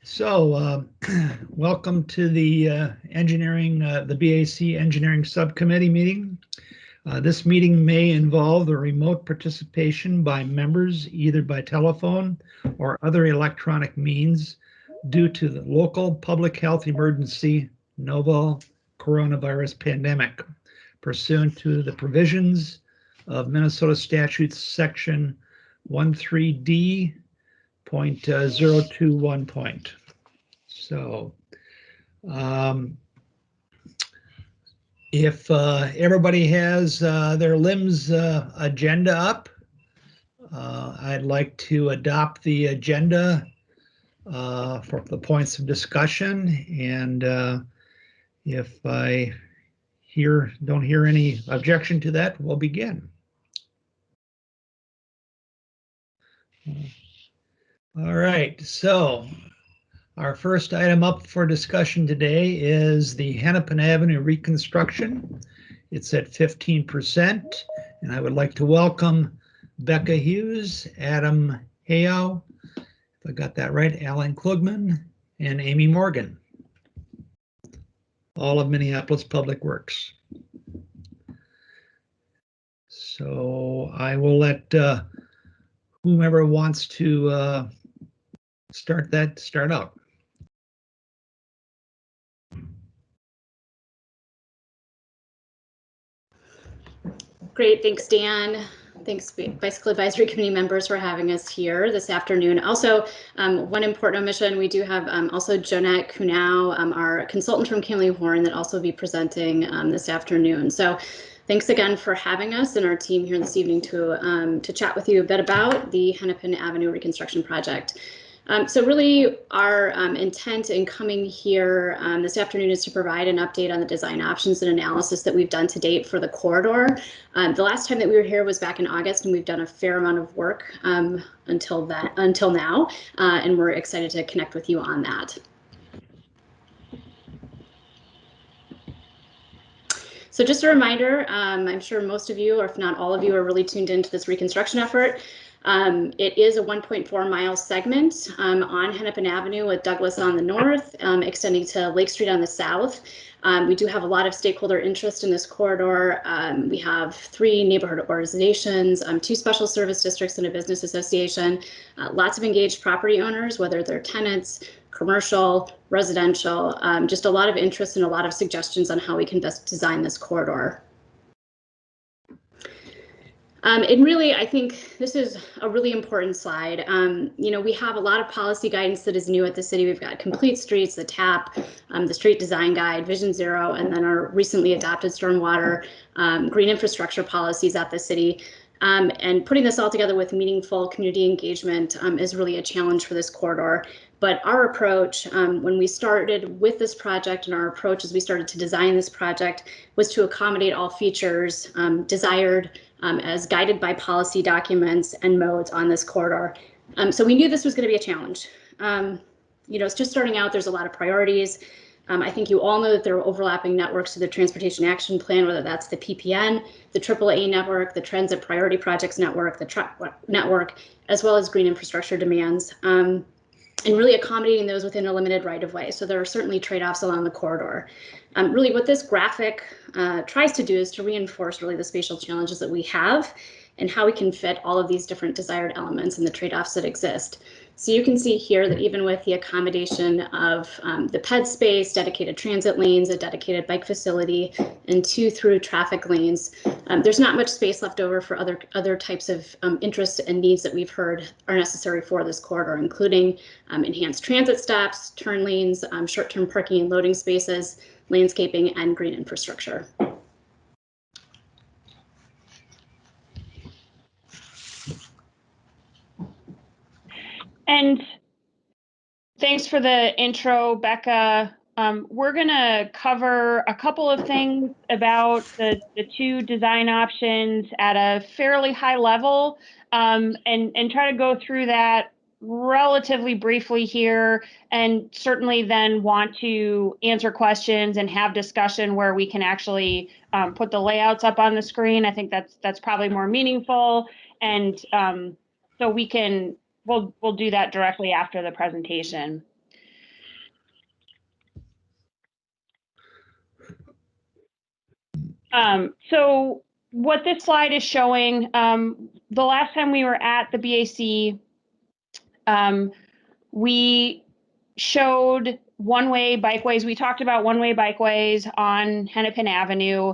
So, welcome to the the BAC Engineering Subcommittee meeting. This meeting may involve the remote participation by members, either by telephone or other electronic means, due to the local public health emergency, novel coronavirus pandemic, pursuant to the provisions of Minnesota Statutes Section 13D.021. So, if everybody has their LIMS agenda up, I'd like to adopt the agenda for the points of discussion. And if I don't hear any objection to that, we'll begin. All right, so our first item up for discussion today is the Hennepin Avenue reconstruction. It's at 15%, and I would like to welcome Becca Hughes, Adam Hayao, if I got that right, Alan Klugman, and Amy Morgan, all of Minneapolis Public Works. So I will let whomever wants to start out. Great, thanks, Dan. Thanks, Bicycle Advisory Committee members, for having us here this afternoon. Also, one important omission, we do have also Jonette Kunau, our consultant from Kinley Horn, that also be presenting this afternoon. So thanks again for having us and our team here this evening to chat with you a bit about the Hennepin Avenue reconstruction project. So really our intent in coming here this afternoon is to provide an update on the design options and analysis that we've done to date for the corridor. The last time that we were here was back in August, and we've done a fair amount of work until now, and we're excited to connect with you on that. So just a reminder, I'm sure most of you, or if not all of you, are really tuned into this reconstruction effort. It is a 1.4 mile segment on Hennepin Avenue with Douglas on the north, extending to Lake Street on the south. We do have a lot of stakeholder interest in this corridor. We have 3 neighborhood organizations, 2 special service districts, and a business association. Lots of engaged property owners, whether they're tenants, commercial, residential, just a lot of interest and a lot of suggestions on how we can best design this corridor. And really, I think this is a really important slide. You know, we have a lot of policy guidance that is new at the city. We've got Complete Streets, the TAP, the Street Design Guide, Vision Zero, and then our recently adopted stormwater green infrastructure policies at the city. And putting this all together with meaningful community engagement is really a challenge for this corridor. But our approach when we started with this project, and our approach as we started to design this project, was to accommodate all features desired as guided by policy documents and modes on this corridor. So we knew this was going to be a challenge. You know, it's just starting out, there's a lot of priorities. I think you all know that there are overlapping networks to the Transportation Action Plan, whether that's the PPN, the AAA network, the Transit Priority Projects network, the truck network, as well as green infrastructure demands, and really accommodating those within a limited right of way. So there are certainly trade-offs along the corridor. Really what this graphic tries to do is to reinforce really the spatial challenges that we have and how we can fit all of these different desired elements and the trade-offs that exist. So you can see here that even with the accommodation of the ped space, dedicated transit lanes, a dedicated bike facility, and 2 through traffic lanes, there's not much space left over for other types of interests and needs that we've heard are necessary for this corridor, including enhanced transit stops, turn lanes, short-term parking and loading spaces, landscaping, and green infrastructure. And thanks for the intro, Becca. We're going to cover a couple of things about the 2 design options at a fairly high level, and try to go through that relatively briefly here, and certainly then want to answer questions and have discussion where we can actually put the layouts up on the screen. I think that's probably more meaningful, and so we'll do that directly after the presentation. So what this slide is showing, the last time we were at the BAC, we showed one-way bikeways. We talked about one-way bikeways on Hennepin Avenue,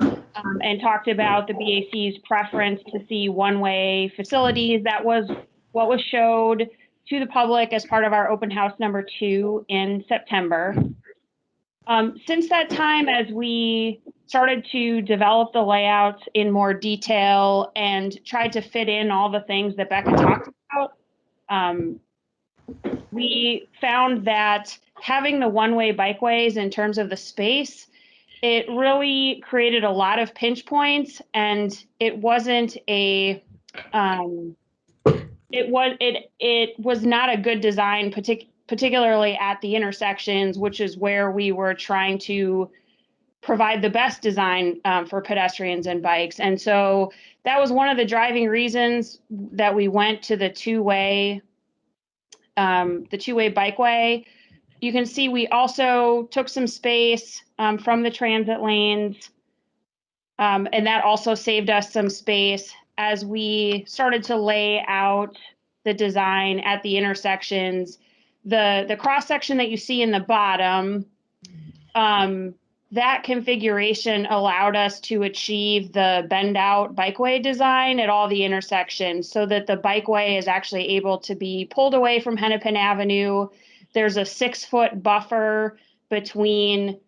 and talked about the BAC's preference to see one-way facilities. That was what was showed to the public as part of our open house number 2 in September. Since that time, as we started to develop the layouts in more detail and tried to fit in all the things that Becca talked about, we found that having the one-way bikeways in terms of the space, it really created a lot of pinch points, and it wasn't a it was not a good design, particularly at the intersections, which is where we were trying to provide the best design for pedestrians and bikes. And so that was one of the driving reasons that we went to the two-way bikeway. You can see we also took some space from the transit lanes, and that also saved us some space as we started to lay out the design at the intersections. The cross section that you see in the bottom, that configuration allowed us to achieve the bend out bikeway design at all the intersections, so that the bikeway is actually able to be pulled away from Hennepin Avenue. There's a 6-foot buffer between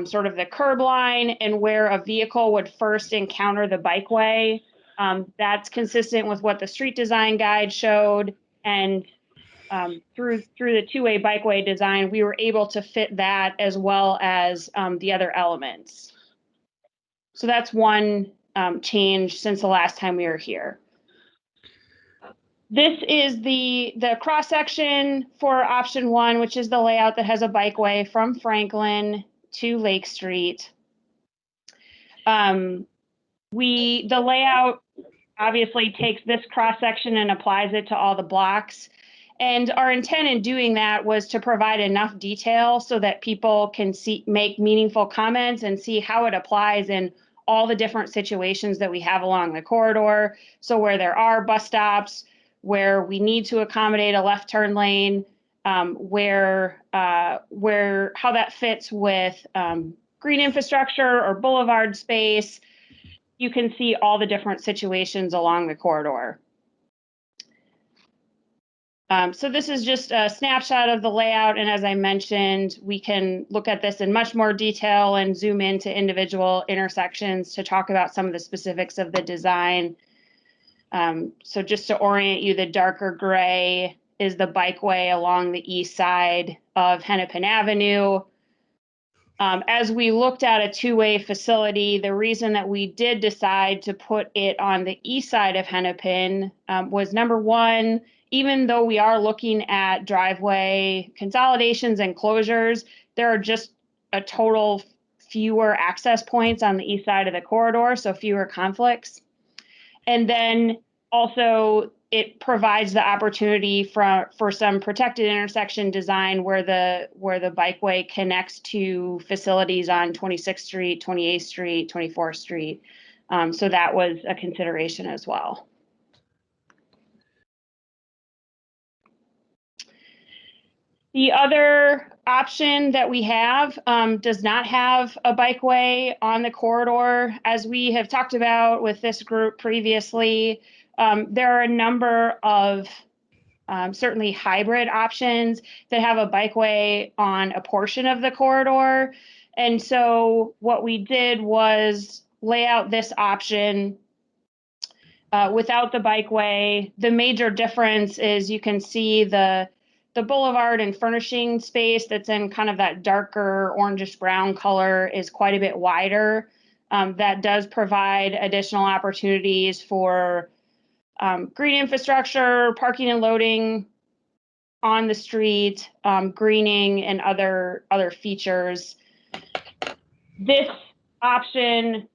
sort of the curb line and where a vehicle would first encounter the bikeway. That's consistent with what the street design guide showed, and through the two-way bikeway design, we were able to fit that as well as the other elements. So that's one change since the last time we were here. This is the cross section for option 1, which is the layout that has a bikeway from Franklin to Lake Street. The layout obviously takes this cross section and applies it to all the blocks. And our intent in doing that was to provide enough detail so that people can make meaningful comments and see how it applies in all the different situations that we have along the corridor. So where there are bus stops, where we need to accommodate a left turn lane, where how that fits with green infrastructure or boulevard space. You can see all the different situations along the corridor. So this is just a snapshot of the layout, and as I mentioned, we can look at this in much more detail and zoom into individual intersections to talk about some of the specifics of the design. So just to orient you, the darker gray is the bikeway along the east side of Hennepin Avenue. As we looked at a two-way facility, the reason that we did decide to put it on the east side of Hennepin was, number one, even though we are looking at driveway consolidations and closures, there are just a total fewer access points on the east side of the corridor, so fewer conflicts. And then also it provides the opportunity for some protected intersection design where the bikeway connects to facilities on 26th Street, 28th Street, 24th Street. So that was a consideration as well. The other option that we have does not have a bikeway on the corridor. As we have talked about with this group previously, there are a number of certainly hybrid options that have a bikeway on a portion of the corridor. And so what we did was lay out this option without the bikeway. The major difference is you can see the boulevard and furnishing space that's in kind of that darker orangish brown color is quite a bit wider. That does provide additional opportunities for green infrastructure, parking and loading on the street, greening, and other features. This option,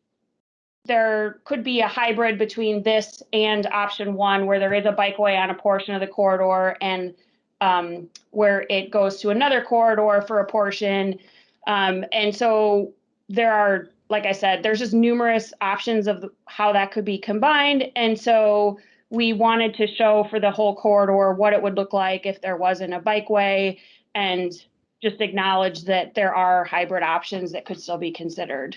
there could be a hybrid between this and option 1, where there is a bikeway on a portion of the corridor and where it goes to another corridor for a portion. And so there are like I said, there's just numerous options of how that could be combined. And so we wanted to show for the whole corridor what it would look like if there wasn't a bikeway, and just acknowledge that there are hybrid options that could still be considered.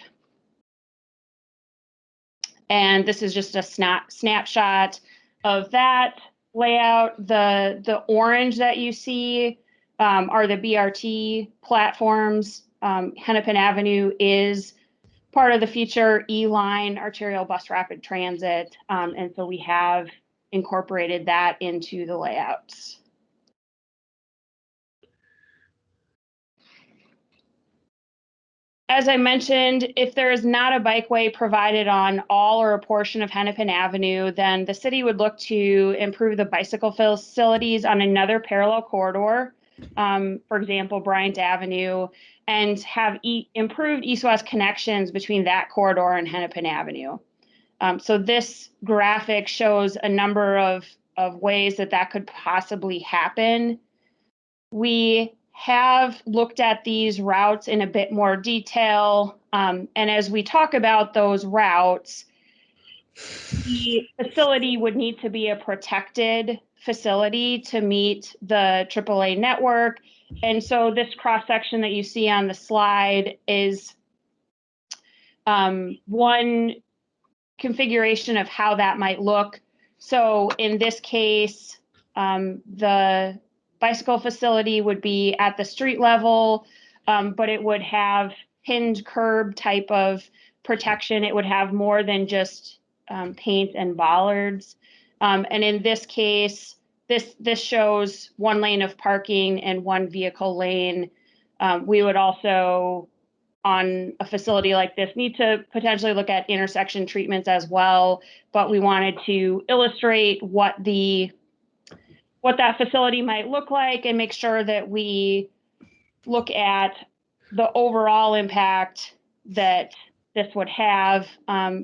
And this is just a snapshot of that layout. The orange that you see are the BRT platforms. Hennepin Avenue is part of the future E-line arterial bus rapid transit. And so we have incorporated that into the layouts. As I mentioned, if there is not a bikeway provided on all or a portion of Hennepin Avenue, then the city would look to improve the bicycle facilities on another parallel corridor, for example, Bryant Avenue, and have improved east-west connections between that corridor and Hennepin Avenue. So this graphic shows a number of ways that that could possibly happen. We have looked at these routes in a bit more detail. And as we talk about those routes, the facility would need to be a protected facility to meet the AAA network. And so this cross-section that you see on the slide is one configuration of how that might look. So in this case, the bicycle facility would be at the street level, but it would have pinned curb type of protection. It would have more than just paint and bollards. And in this case, this shows one lane of parking and one vehicle lane. We would also, on a facility like this, need to potentially look at intersection treatments as well, but we wanted to illustrate what that facility might look like and make sure that we look at the overall impact that this would have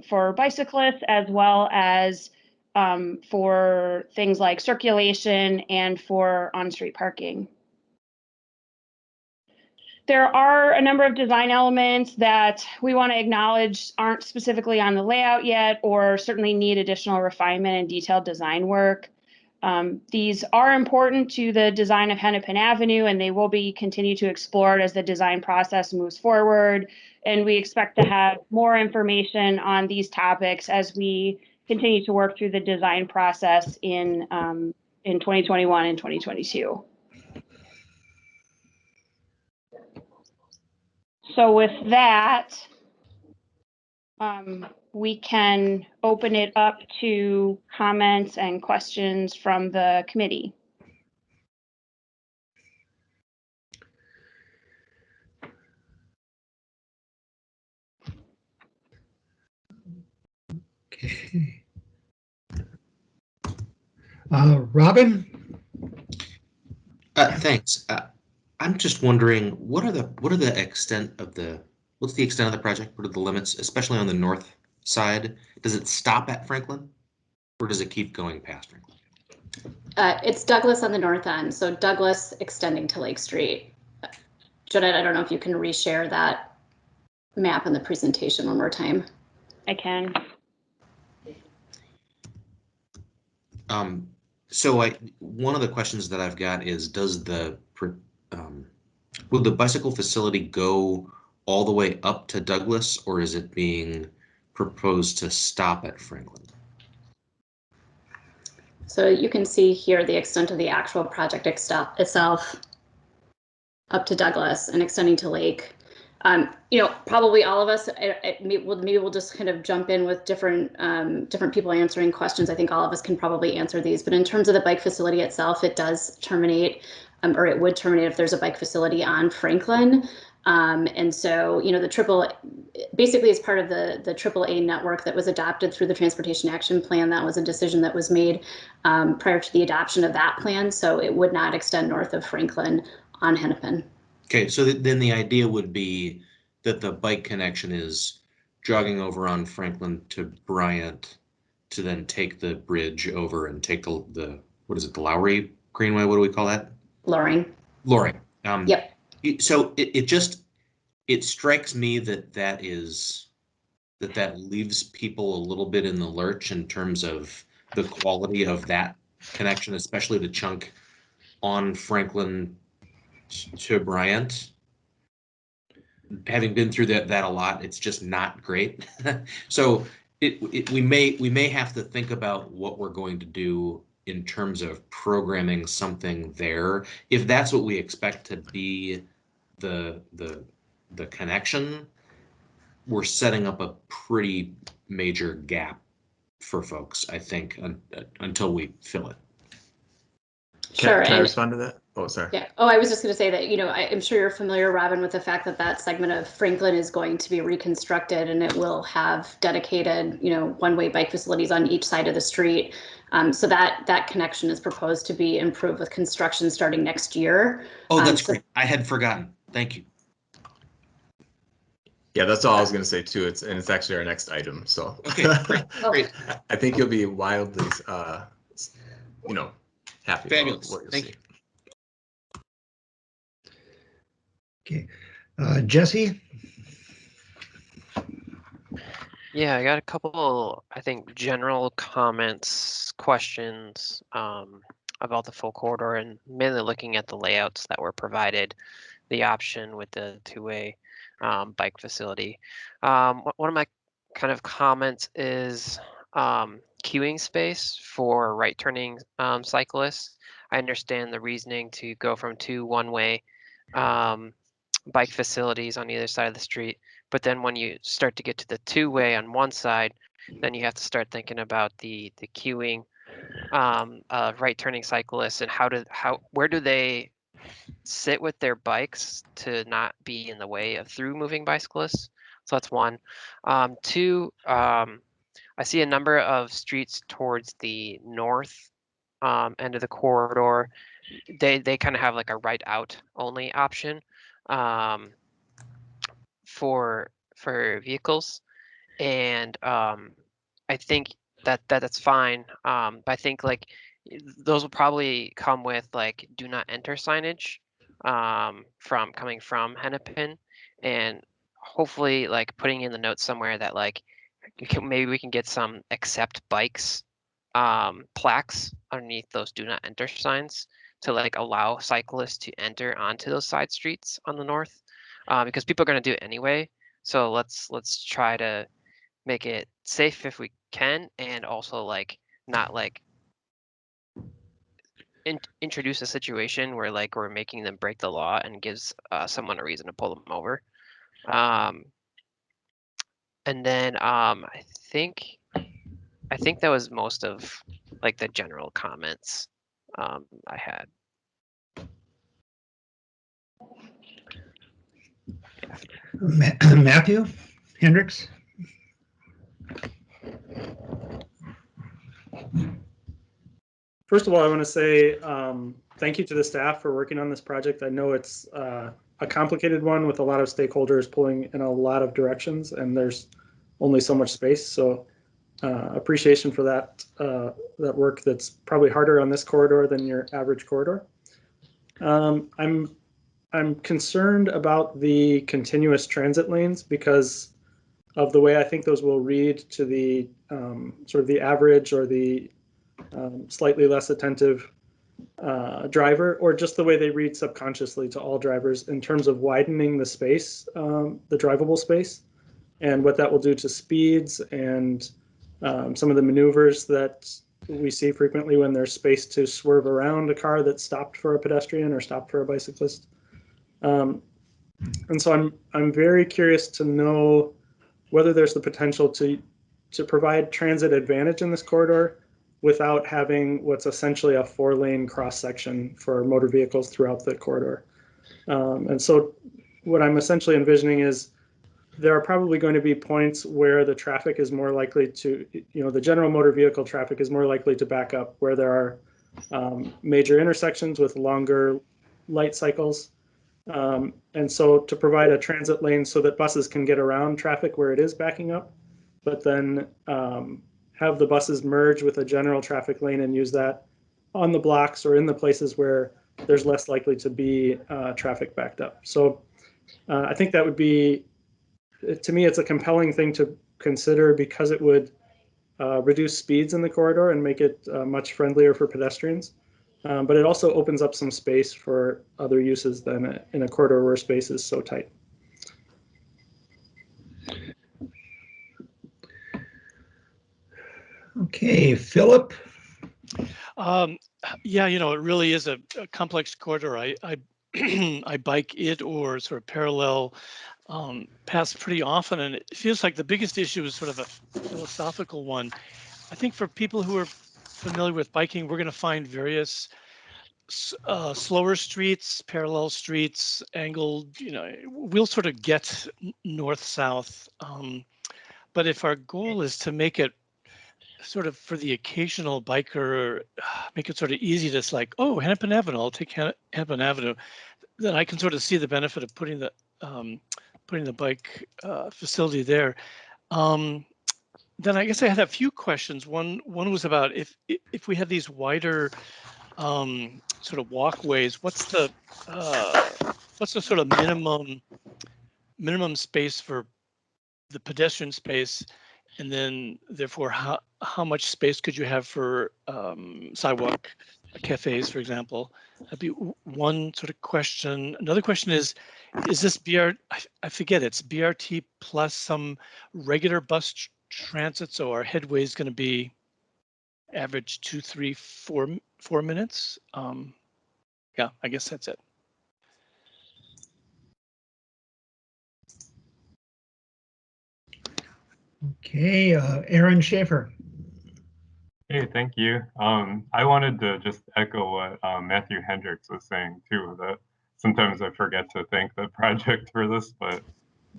for bicyclists, as well as for things like circulation and for on-street parking. There are a number of design elements that we want to acknowledge aren't specifically on the layout yet, or certainly need additional refinement and detailed design work. These are important to the design of Hennepin Avenue, and they will be continued to explored as the design process moves forward. And we expect to have more information on these topics as we continue to work through the design process in 2021 and 2022. So with that, we can open it up to comments and questions from the committee. Okay. Robin? Thanks. I'm just wondering, what's the extent of the project? What are the limits, especially on the north side? Does it stop at Franklin, or does it keep going past Franklin? It's Douglas on the north end, so Douglas extending to Lake Street. Jeanette, I don't know if you can reshare that map in the presentation one more time. I can. So one of the questions that I've got is, will the bicycle facility go all the way up to Douglas, or is it being proposed to stop at Franklin? So you can see here the extent of the actual project itself up to Douglas and extending to Lake. Probably all of us, maybe we'll just kind of jump in with different people answering questions. I think all of us can probably answer these, but in terms of the bike facility itself, it does terminate, or it would terminate if there's a bike facility on Franklin. And so, the basically as part of the AAA network that was adopted through the Transportation Action Plan, that was a decision that was made prior to the adoption of that plan. So it would not extend north of Franklin on Hennepin. Okay, so then the idea would be that the bike connection is jogging over on Franklin to Bryant to then take the bridge over and take the what is it, the Lowry Greenway? What do we call that? Loring. Loring. Yep. So it strikes me that is that leaves people a little bit in the lurch in terms of the quality of that connection, especially the chunk on Franklin to Bryant. Having been through that a lot, it's just not great. So we may have to think about what we're going to do in terms of programming something there. If that's what we expect to be the connection, we're setting up a pretty major gap for folks, I think, until we fill it. Sure. Can I respond to that? Oh, sorry. Yeah. Oh, I was just going to say that, I'm sure you're familiar, Robin, with the fact that that segment of Franklin is going to be reconstructed, and it will have dedicated, one-way bike facilities on each side of the street. So that connection is proposed to be improved with construction starting next year. Oh, that's great. I had forgotten. Thank you. Yeah, that's all I was going to say too. It's actually our next item. So okay, great. I think you'll be wildly, happy. Fabulous. About what you'll Thank see. Okay, Jesse? Yeah, I got a couple, I think, general comments, questions about the full corridor, and mainly looking at the layouts that were provided, the option with the two-way bike facility. One of my kind of comments is queuing space for right-turning cyclists. I understand the reasoning to go from two one-way bike facilities on either side of the street, but then when you start to get to the two-way on one side, then you have to start thinking about the queuing right-turning cyclists and where do they sit with their bikes to not be in the way of through-moving bicyclists. So that's one. Two, I see a number of streets towards the north end of the corridor. They kind of have like a right out only option for vehicles, and I think that's fine. But I think like those will probably come with like do not enter signage coming from Hennepin, and hopefully like putting in the notes somewhere that like maybe we can get some accept bikes plaques underneath those do not enter signs to like allow cyclists to enter onto those side streets on the north, because people are going to do it anyway. So let's try to make it safe if we can, and also like not like introduce a situation where like we're making them break the law and gives someone a reason to pull them over. And then I think that was most of like the general comments I had. Matthew Hendricks? First of all, I want to say thank you to the staff for working on this project. I know it's a complicated one with a lot of stakeholders pulling in a lot of directions, and there's only so much space. So appreciation for that work that's probably harder on this corridor than your average corridor. I'm concerned about the continuous transit lanes because of the way I think those will read to the sort of the average or the slightly less attentive driver, or just the way they read subconsciously to all drivers in terms of widening the space, the drivable space, and what that will do to speeds and some of the maneuvers that we see frequently when there's space to swerve around a car that's stopped for a pedestrian or stopped for a bicyclist. And so I'm very curious to know whether there's the potential to provide transit advantage in this corridor without having what's essentially a 4-lane cross section for motor vehicles throughout the corridor. And so what I'm essentially envisioning is there are probably going to be points where the traffic is more likely to, the general motor vehicle traffic is more likely to back up, where there are major intersections with longer light cycles. And so to provide a transit lane so that buses can get around traffic where it is backing up, but then have the buses merge with a general traffic lane and use that on the blocks or in the places where there's less likely to be traffic backed up. So I think that would be, to me, it's a compelling thing to consider because it would reduce speeds in the corridor and make it much friendlier for pedestrians. But it also opens up some space for other uses than in a corridor where space is so tight. Okay, Philip. Yeah, you know, it really is a complex corridor. I I bike it or sort of parallel paths pretty often, and it feels like the biggest issue is sort of a philosophical one. I think for people who are familiar with biking, we're going to find various slower streets, parallel streets, angled, you know, we'll sort of get north-south. But if our goal is to make it sort of for the occasional biker, make it sort of easy to like, oh, Hennepin Avenue, I'll take Hennepin Avenue, then I can sort of see the benefit of putting the bike facility there. Then I guess I had a few questions. One was about if we had these wider sort of walkways, what's the sort of minimum space for the pedestrian space, and then therefore how much space could you have for sidewalk cafes, for example? That'd be one sort of question. Another question is this I forget, it's BRT plus some regular bus transit, so our headway is going to be average 2, 3, 4 minutes. Yeah, I guess that's it. Okay, Aaron Schaefer. Hey, thank you. I wanted to just echo what Matthew Hendricks was saying too, that sometimes I forget to thank the project for this, but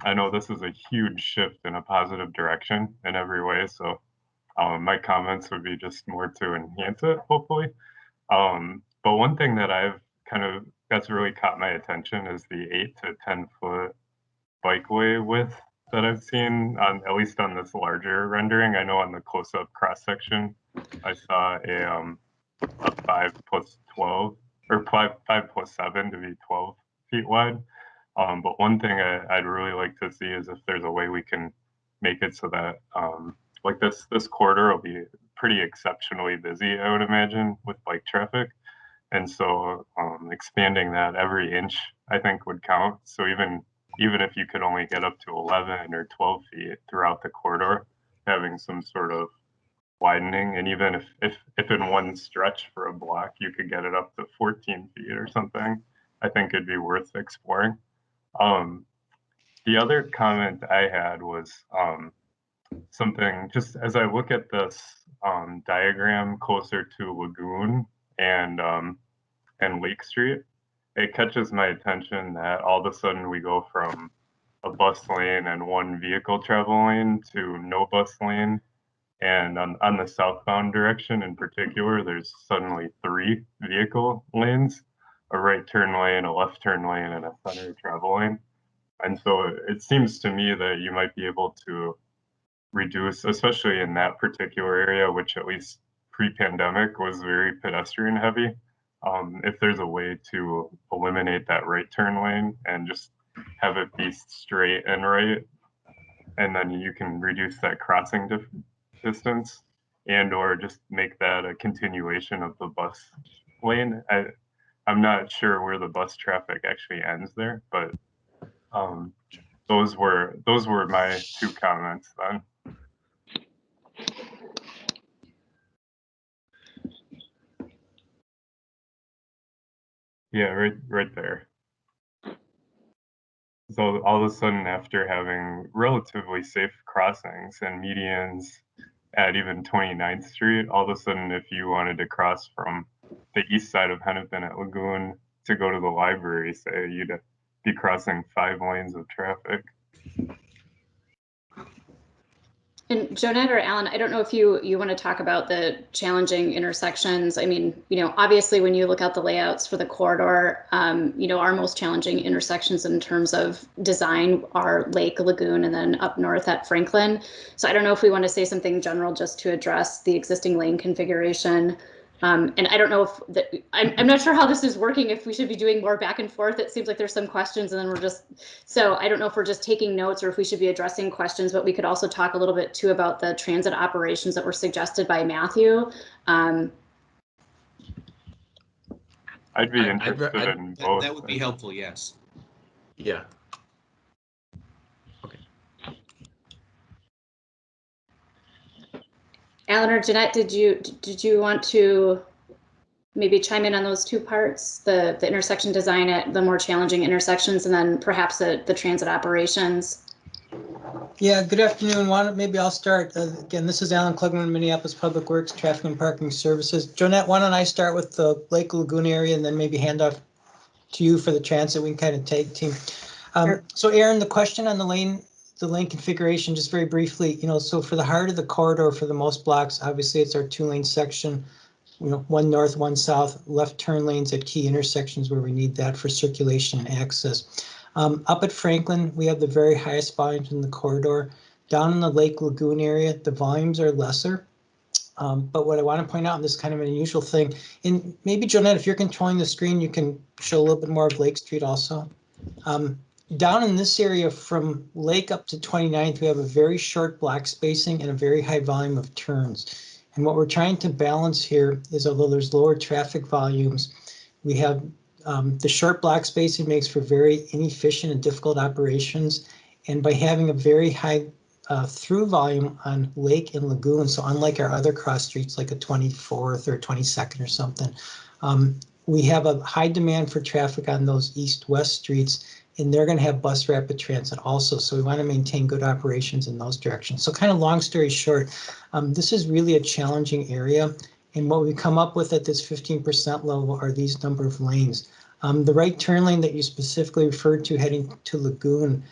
I know this is a huge shift in a positive direction in every way. So my comments would be just more to enhance it, hopefully. But one thing that that's really caught my attention is the 8 to 10 foot bikeway width that I've seen on, at least on this larger rendering. I know on the close-up cross section, I saw a 5 plus 12 or 5 plus 7 to be 12 feet wide. But one thing I'd really like to see is if there's a way we can make it so that like this corridor will be pretty exceptionally busy, I would imagine, with bike traffic. And so expanding that every inch, I think, would count. So even if you could only get up to 11 or 12 feet throughout the corridor, having some sort of widening, and even if in one stretch for a block you could get it up to 14 feet or something, I think it'd be worth exploring. The other comment I had was something, just as I look at this diagram closer to Lagoon and Lake Street, it catches my attention that all of a sudden we go from a bus lane and one vehicle travel lane to no bus lane. And on the southbound direction in particular, there's suddenly 3 vehicle lanes, a right turn lane, a left turn lane, and a center travel lane. And so it seems to me that you might be able to reduce, especially in that particular area, which at least pre-pandemic was very pedestrian heavy. If there's a way to eliminate that right turn lane and just have it be straight and right, and then you can reduce that crossing distance, and or just make that a continuation of the bus lane. I'm not sure where the bus traffic actually ends there, but those were my 2 comments then. Yeah, right there. So all of a sudden, after having relatively safe crossings and medians at even 29th Street, all of a sudden, if you wanted to cross from the east side of Hennepin at Lagoon to go to the library, say, you'd be crossing 5 lanes of traffic. And Jonette or Alan, I don't know if you want to talk about the challenging intersections. I mean, you know, obviously when you look at the layouts for the corridor, you know, our most challenging intersections in terms of design are Lake, Lagoon, and then up north at Franklin. So I don't know if we want to say something general just to address the existing lane configuration And I don't know if I'm not sure how this is working, if we should be doing more back and forth. It seems like there's some questions and then we're just, so I don't know if we're just taking notes or if we should be addressing questions, but we could also talk a little bit too about the transit operations that were suggested by Matthew. I'd be interested in both. That would be helpful, yes. Yeah. Alan or Jeanette, did you want to maybe chime in on those two parts, the intersection design at the more challenging intersections, and then perhaps the transit operations? Yeah, good afternoon. Maybe I'll start. Again, this is Alan Klugman, Minneapolis Public Works, Traffic and Parking Services. Jonette, why don't I start with the Lake Lagoon area and then maybe hand off to you for the transit. We can kind of tag team. Sure. So Aaron, the question on the lane configuration, just very briefly, so for the heart of the corridor, for the most blocks, obviously it's our 2-lane section, one north, one south, left turn lanes at key intersections where we need that for circulation and access. Up at Franklin, we have the very highest volumes in the corridor. Down in the Lake Lagoon area, the volumes are lesser. But what I want to point out, and this is kind of an unusual thing, and maybe Jonette, if you're controlling the screen, you can show a little bit more of Lake Street also. Down in this area from Lake up to 29th, we have a very short block spacing and a very high volume of turns. And what we're trying to balance here is, although there's lower traffic volumes, we have the short block spacing makes for very inefficient and difficult operations. And by having a very high through volume on Lake and Lagoon, so unlike our other cross streets like a 24th or 22nd or something, we have a high demand for traffic on those east-west streets, and they're going to have bus rapid transit also. So we want to maintain good operations in those directions. So kind of long story short, this is really a challenging area. And what we come up with at this 15% level are these number of lanes. The right turn lane that you specifically referred to heading to Lagoon,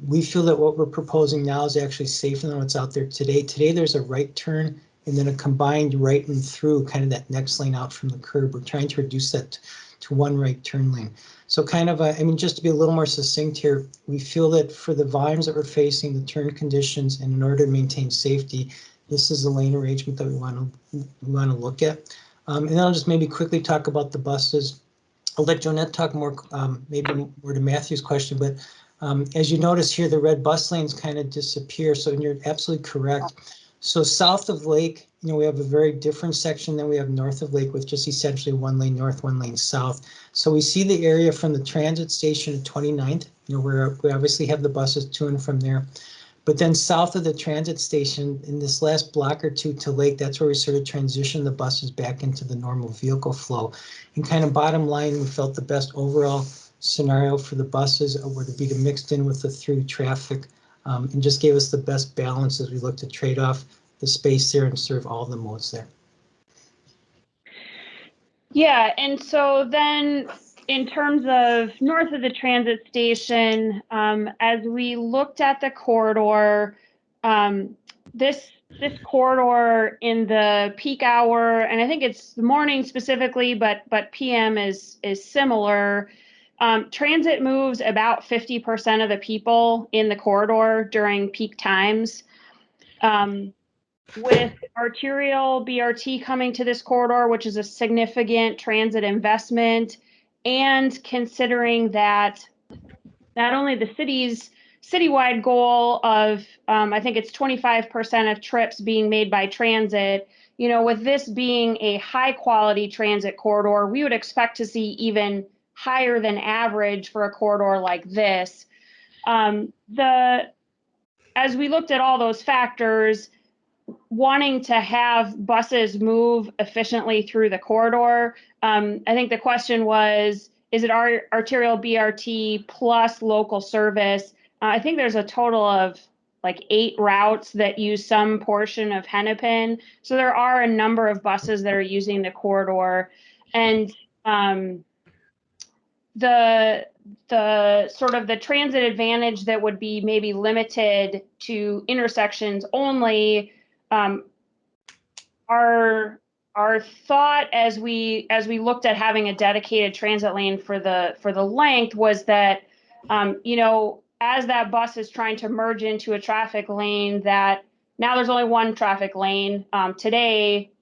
we feel that what we're proposing now is actually safer than what's out there today. Today there's a right turn and then a combined right and through, kind of that next lane out from the curb. We're trying to reduce that to one right turn lane. So kind of, just to be a little more succinct here, we feel that for the volumes that we're facing, the turn conditions, and in order to maintain safety, this is the lane arrangement that we want to look at. And then I'll just maybe quickly talk about the buses. I'll let Jonette talk more, maybe more to Matthew's question, but as you notice here, the red bus lanes kind of disappear. So you're absolutely correct. So south of Lake, we have a very different section than we have north of Lake with just essentially one lane north, one lane south. So we see the area from the transit station to 29th, where we obviously have the buses to and from there. But then south of the transit station, in this last block or two to Lake, that's where we sort of transition the buses back into the normal vehicle flow. And kind of bottom line, we felt the best overall scenario for the buses were to be mixed in with the through traffic, and just gave us the best balance as we look to trade off the space there and serve all the modes there. Yeah, and so then in terms of north of the transit station, as we looked at the corridor, this corridor in the peak hour, and I think it's the morning specifically, but PM is similar. Transit moves about 50% of the people in the corridor during peak times. With arterial BRT coming to this corridor, which is a significant transit investment, and considering that not only the city's citywide goal of, I think it's 25% of trips being made by transit, with this being a high quality transit corridor, we would expect to see even higher than average for a corridor like this. As we looked at all those factors, wanting to have buses move efficiently through the corridor, I think the question was, is it arterial BRT plus local service? I think there's a total of like 8 routes that use some portion of Hennepin. So there are a number of buses that are using the corridor. And the sort of the transit advantage that would be maybe limited to intersections only, our thought as we looked at having a dedicated transit lane for the length was that as that bus is trying to merge into a traffic lane, that now there's only one traffic lane today,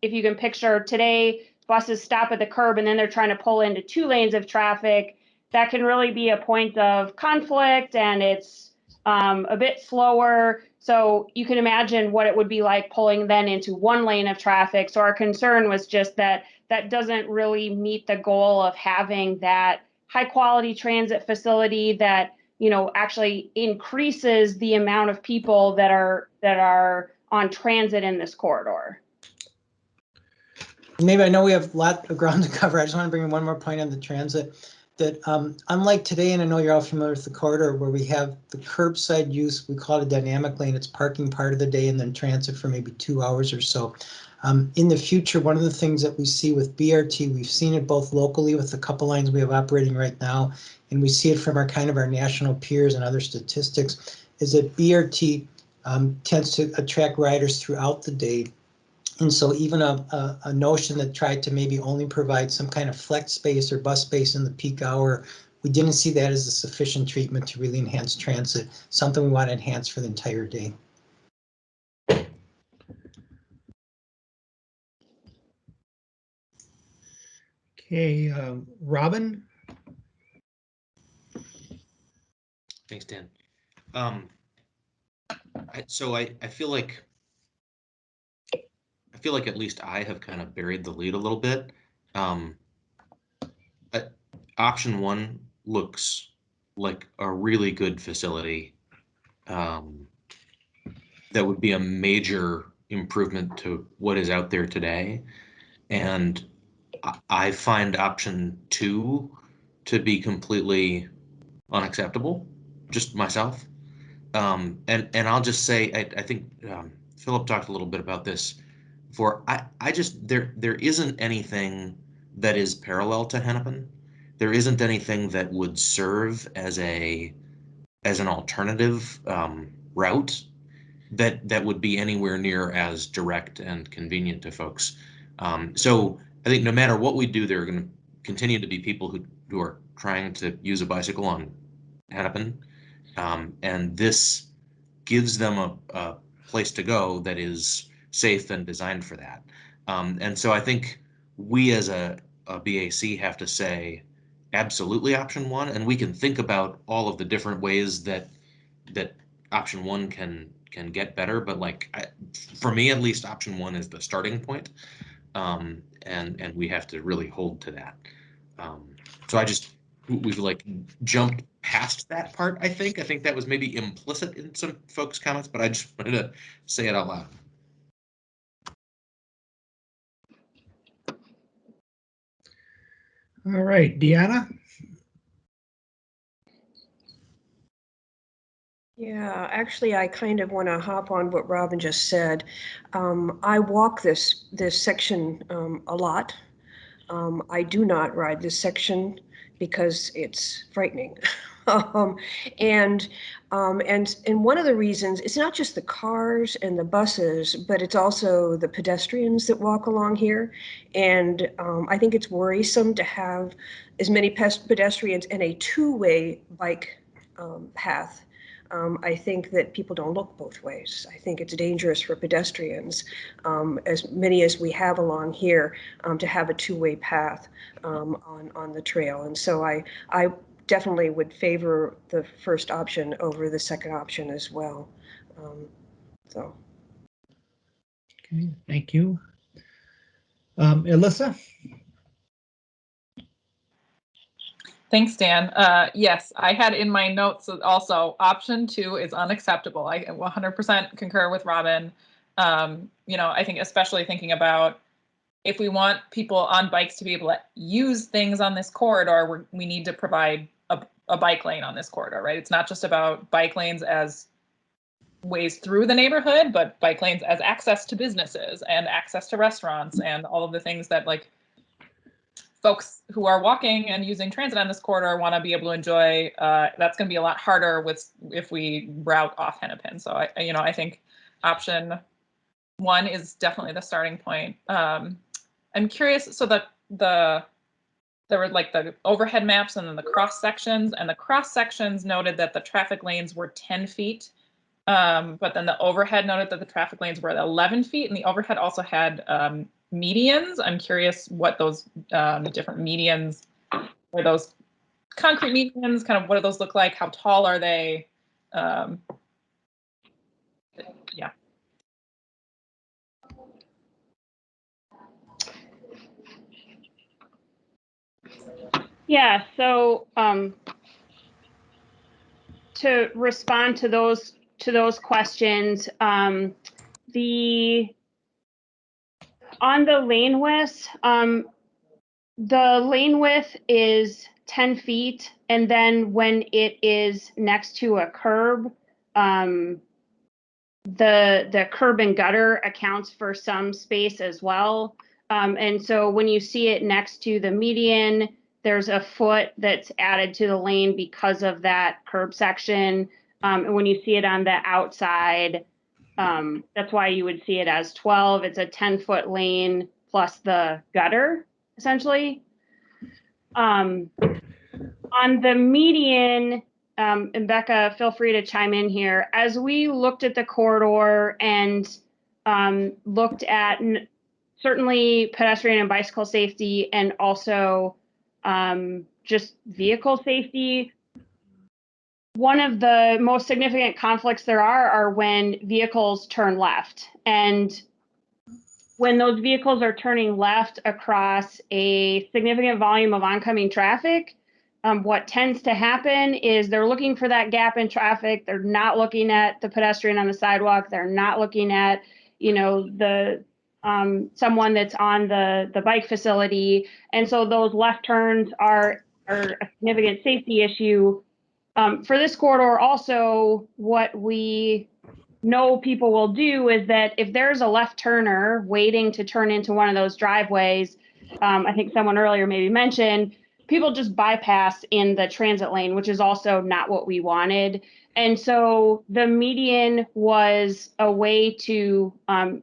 if you can picture today, buses stop at the curb and then they're trying to pull into 2 lanes of traffic. That can really be a point of conflict, and it's a bit slower. So you can imagine what it would be like pulling then into 1 lane of traffic. So our concern was just that that doesn't really meet the goal of having that high quality transit facility that, you know, actually increases the amount of people that are on transit in this corridor. Maybe I know we have a lot of ground to cover. I just want to bring in one more point on the transit. That unlike today, and I know you're all familiar with the corridor where we have the curbside use, we call it a dynamic lane. It's parking part of the day and then transit for maybe 2 hours or so. In the future, one of the things that we see with BRT, we've seen it both locally with the couple lines we have operating right now, and we see it from our our national peers and other statistics, is that BRT tends to attract riders throughout the day. And so even a notion that tried to maybe only provide some kind of flex space or bus space in the peak hour, we didn't see that as a sufficient treatment to really enhance transit, something we want to enhance for the entire day. Okay, Robin? Thanks, Dan. So I feel like at least I have kind of buried the lead a little bit. Option 1 looks like a really good facility. That would be a major improvement to what is out there today. And I find option 2 to be completely unacceptable, just myself. And I'll just say, I think Philip talked a little bit about this before. I just, there isn't anything that is parallel to Hennepin. There isn't anything that would serve as an alternative route that would be anywhere near as direct and convenient to folks. So I think no matter what we do, there are going to continue to be people who are trying to use a bicycle on Hennepin, and this gives them a place to go that is safe and designed for that. And so I think we as a BAC have to say absolutely option 1, and we can think about all of the different ways that option 1 can get better, but like for me at least, option 1 is the starting point, and we have to really hold to that. So we've like jumped past that part. I think that was maybe implicit in some folks' comments, but I just wanted to say it out loud. All right, Deanna? Yeah, actually, I kind of want to hop on what Robin just said. I walk this section a lot. I do not ride this section because it's frightening. And one of the reasons, it's not just the cars and the buses, but it's also the pedestrians that walk along here. And I think it's worrisome to have as many pedestrians in a 2-way bike path. I think that people don't look both ways. I think it's dangerous for pedestrians, as many as we have along here, to have a 2-way path on the trail. And so I definitely would favor the first option over the second option as well. So. Okay, thank you. Alyssa? Thanks, Dan. Yes, I had in my notes also option 2 is unacceptable. I 100% concur with Robin. You know, I think especially thinking about if we want people on bikes to be able to use things on this corridor, we need to provide a bike lane on this corridor, right? It's not just about bike lanes as ways through the neighborhood, but bike lanes as access to businesses and access to restaurants and all of the things that like folks who are walking and using transit on this corridor want to be able to enjoy. That's going to be a lot harder if we route off Hennepin. So I think option 1 is definitely the starting point. I'm curious. So that there were like the overhead maps and then the cross sections, and the cross sections noted that the traffic lanes were 10 feet. But then the overhead noted that the traffic lanes were 11 feet, and the overhead also had medians. I'm curious what those different medians, are those concrete medians, kind of what do those look like? How tall are they? Yeah. Yeah, so to respond to those questions, on the lane width, the lane width is 10 feet, and then when it is next to a curb, the curb and gutter accounts for some space as well. And so when you see it next to the median, there's a foot that's added to the lane because of that curb section. And when you see it on the outside, that's why you would see it as 12. It's a 10-foot lane plus the gutter, essentially. On the median, and Becca, feel free to chime in here. As we looked at the corridor and looked at certainly pedestrian and bicycle safety, and also just vehicle safety, one of the most significant conflicts there are when vehicles turn left. And when those vehicles are turning left across a significant volume of oncoming traffic, what tends to happen is they're looking for that gap in traffic. They're not looking at the pedestrian on the sidewalk. They're not looking at, the someone that's on the bike facility. And so those left turns are a significant safety issue. For this corridor, also, what we know people will do is that if there's a left turner waiting to turn into one of those driveways, I think someone earlier maybe mentioned, people just bypass in the transit lane, which is also not what we wanted. And so the median was a way to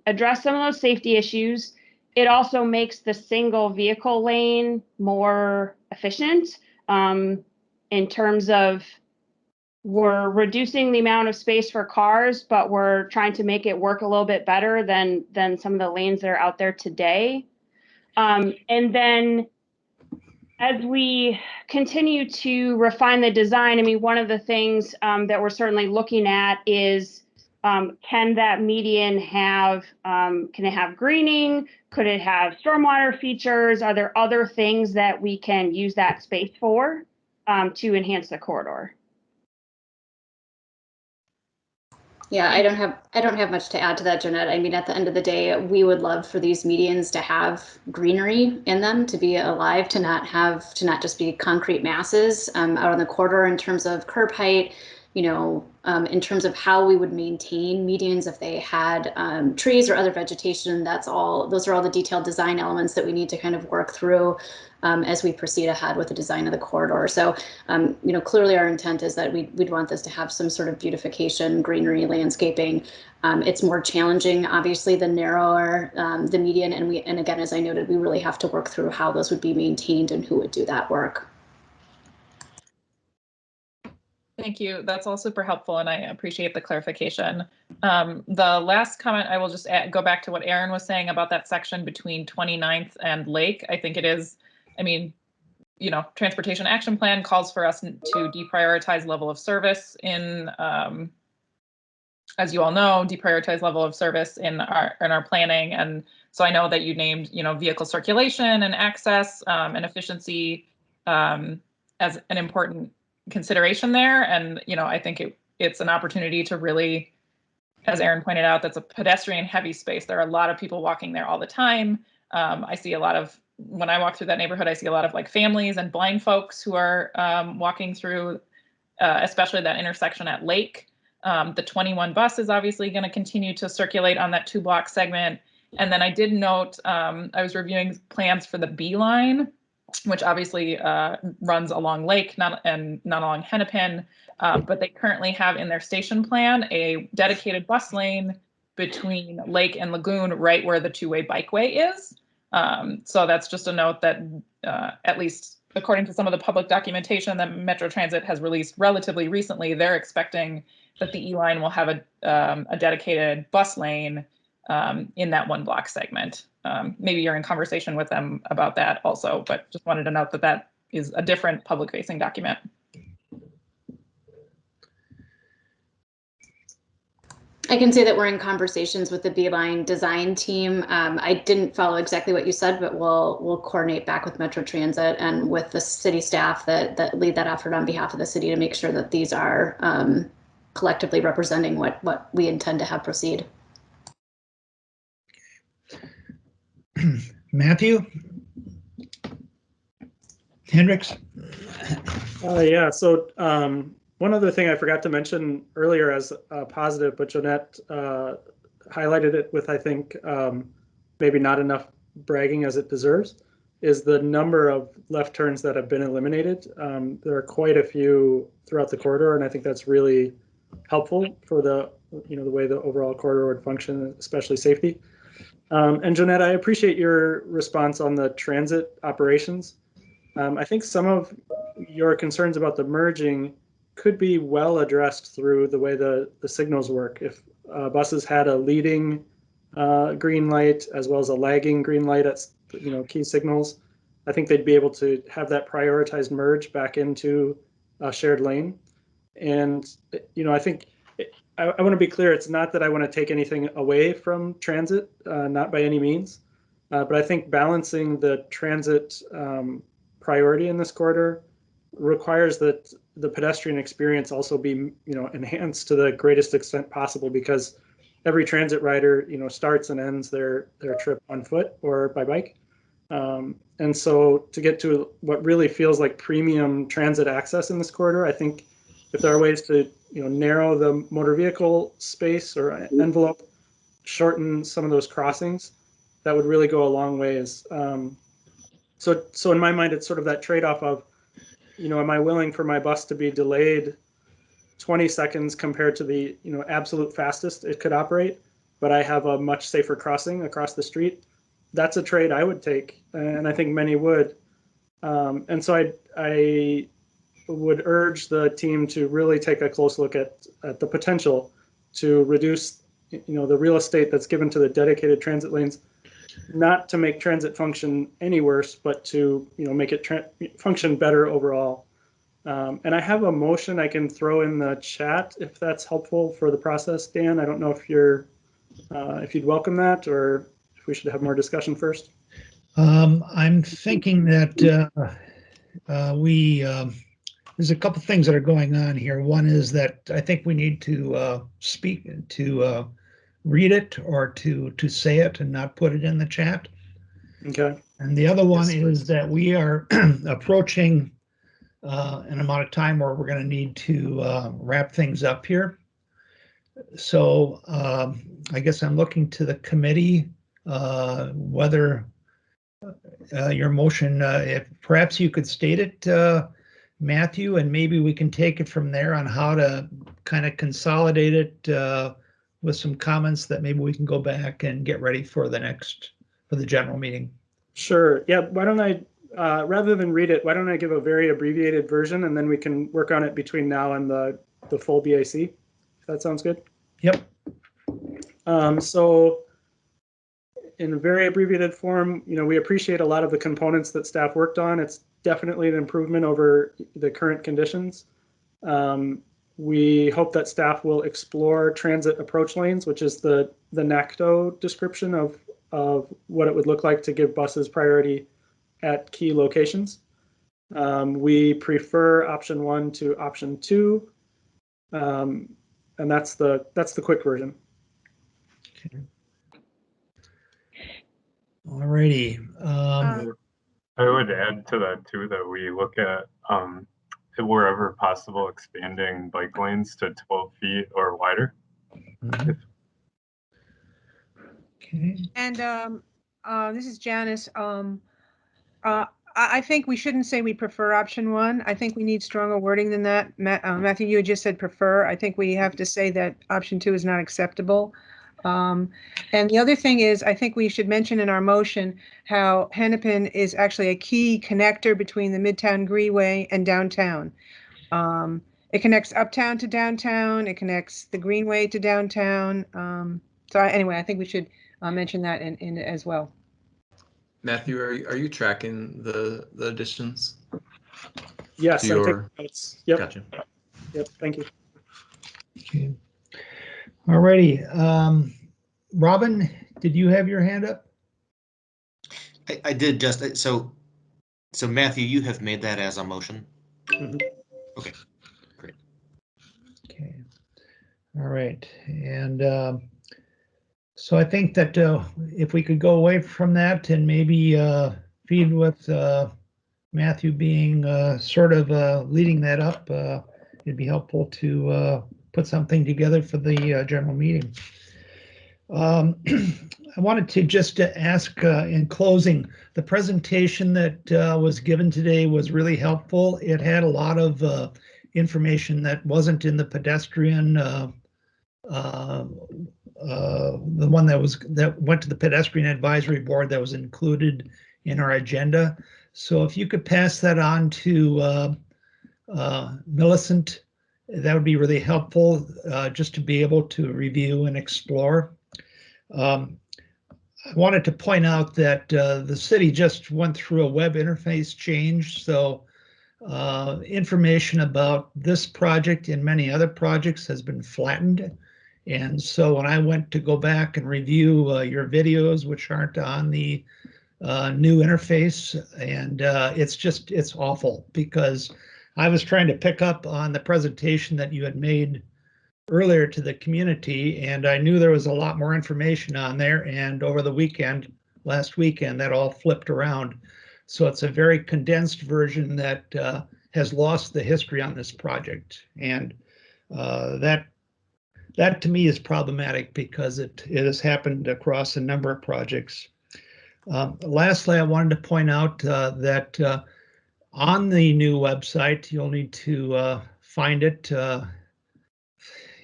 address some of those safety issues. It also makes the single vehicle lane more efficient in terms of we're reducing the amount of space for cars, but we're trying to make it work a little bit better than some of the lanes that are out there today. And then as we continue to refine the design, I mean, one of the things that we're certainly looking at is, can that median have, can it have greening? Could it have stormwater features? Are there other things that we can use that space for to enhance the corridor? Yeah, I don't have much to add to that, Jeanette. I mean, at the end of the day, we would love for these medians to have greenery in them, to be alive, to not just be concrete masses out on the corridor in terms of curb height, in terms of how we would maintain medians if they had trees or other vegetation. Those are all the detailed design elements that we need to kind of work through as we proceed ahead with the design of the corridor. So, clearly our intent is that we'd want this to have some sort of beautification, greenery, landscaping. It's more challenging, obviously, the narrower the median. And again, as I noted, we really have to work through how those would be maintained and who would do that work. Thank you. That's all super helpful, and I appreciate the clarification. The last comment, I will just go back to what Aaron was saying about that section between 29th and Lake. I think it is, Transportation Action Plan calls for us to deprioritize level of service in, as you all know, deprioritize level of service in our planning. And so I know that you named, vehicle circulation and access and efficiency as an important consideration there. And, I think it's an opportunity to really, as Aaron pointed out, that's a pedestrian heavy space. There are a lot of people walking there all the time. I see when I walk through that neighborhood, I see a lot of families and blind folks who are walking through, especially that intersection at Lake. The 21 bus is obviously going to continue to circulate on that 2-block segment. And then I did note, I was reviewing plans for the B line, which obviously runs along Lake, not along Hennepin, but they currently have in their station plan a dedicated bus lane between Lake and Lagoon, right where the two-way bikeway is. So that's just a note that at least according to some of the public documentation that Metro Transit has released relatively recently, they're expecting that the E-line will have a dedicated bus lane in that one block segment. Maybe you're in conversation with them about that also, but just wanted to note that that is a different public facing document. I can say that we're in conversations with the Beeline design team. I didn't follow exactly what you said, but we'll coordinate back with Metro Transit and with the city staff that lead that effort on behalf of the city to make sure that these are collectively representing what we intend to have proceed. Matthew? Hendricks? Yeah, so one other thing I forgot to mention earlier as a positive, but Jeanette highlighted it with, I think, maybe not enough bragging as it deserves, is the number of left turns that have been eliminated. There are quite a few throughout the corridor, and I think that's really helpful for the way the overall corridor would function, especially safety. And Jeanette, I appreciate your response on the transit operations. I think some of your concerns about the merging could be well addressed through the way the signals work. If buses had a leading green light as well as a lagging green light at key signals, I think they'd be able to have that prioritized merge back into a shared lane. And I think I want to be clear. It's not that I want to take anything away from transit, not by any means, but I think balancing the transit priority in this corridor requires that the pedestrian experience also be enhanced to the greatest extent possible, because every transit rider starts and ends their trip on foot or by bike, and so to get to what really feels like premium transit access in this corridor, I think if there are ways to narrow the motor vehicle space or envelope, shorten some of those crossings, that would really go a long ways. So in my mind, it's sort of that trade-off of, am I willing for my bus to be delayed 20 seconds compared to the absolute fastest it could operate, but I have a much safer crossing across the street? That's a trade I would take, and I think many would. And so I would urge the team to really take a close look at the potential to reduce the real estate that's given to the dedicated transit lanes, not to make transit function any worse, but to make it function better overall. And I have a motion I can throw in the chat if that's helpful for the process. Dan, I don't know if you'd welcome that, or if we should have more discussion first. I'm thinking that there's a couple things that are going on here. One is that I think we need to read it or to say it and not put it in the chat. Okay. And the other one is that we are approaching an amount of time where we're going to need to wrap things up here. So I guess I'm looking to the committee whether your motion, if perhaps you could state it, Matthew, and maybe we can take it from there on how to kind of consolidate it with some comments that maybe we can go back and get ready for the general meeting. Sure. Yeah. Why don't I, rather than read it, why don't I give a very abbreviated version, and then we can work on it between now and the full BAC, if that sounds good? Yep. So in a very abbreviated form, we appreciate a lot of the components that staff worked on. It's definitely an improvement over the current conditions. We hope that staff will explore transit approach lanes, which is the NACTO description of what it would look like to give buses priority at key locations. We prefer option 1 to option 2, and that's the quick version. Okay. All righty. I would add to that too that we look at wherever possible expanding bike lanes to 12 feet or wider. Mm-hmm. Okay. And this is Janice. I think we shouldn't say we prefer option 1. I think we need stronger wording than that. Matthew, you had just said prefer. I think we have to say that option 2 is not acceptable. And the other thing is, I think we should mention in our motion how Hennepin is actually a key connector between the Midtown Greenway and downtown. It connects uptown to downtown. It connects the Greenway to downtown. Anyway, I think we should mention that in as well. Matthew, are you tracking the additions? Yes, To I'm taking your- notes. Yep. Gotcha. Yep. Thank you. Okay. All righty. Robin, did you have your hand up? I did just, so Matthew, you have made that as a motion? Mhm. Okay, great. Okay. All right. And so I think that if we could go away from that and maybe feed with Matthew being sort of leading that up, it'd be helpful to put something together for the general meeting. I wanted to just ask in closing, the presentation that was given today was really helpful. It had a lot of information that wasn't in the pedestrian, the one that went to the pedestrian advisory board that was included in our agenda. So if you could pass that on to Millicent, that would be really helpful just to be able to review and explore. I wanted to point out that the city just went through a web interface change, so information about this project and many other projects has been flattened. And so when I went to go back and review your videos, which aren't on the new interface, and it's awful because I was trying to pick up on the presentation that you had made earlier to the community, and I knew there was a lot more information on there, and over the weekend, last weekend, that all flipped around. So it's a very condensed version that has lost the history on this project, and that to me is problematic because it has happened across a number of projects. Lastly, I wanted to point out that on the new website, you'll need to find it.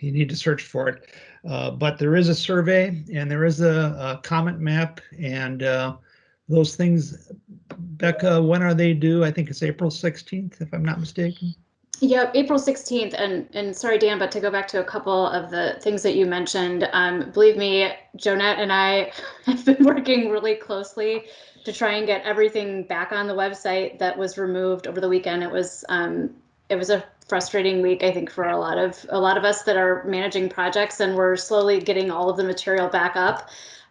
You need to search for it, but there is a survey and there is a comment map, and those things, Becca, when are they due? I think it's April 16th, if I'm not mistaken. Yeah, April 16th, and sorry, Dan, but to go back to a couple of the things that you mentioned, believe me, Jonette and I have been working really closely to try and get everything back on the website that was removed over the weekend. It was a frustrating week, I think, for a lot of us that are managing projects, and we're slowly getting all of the material back up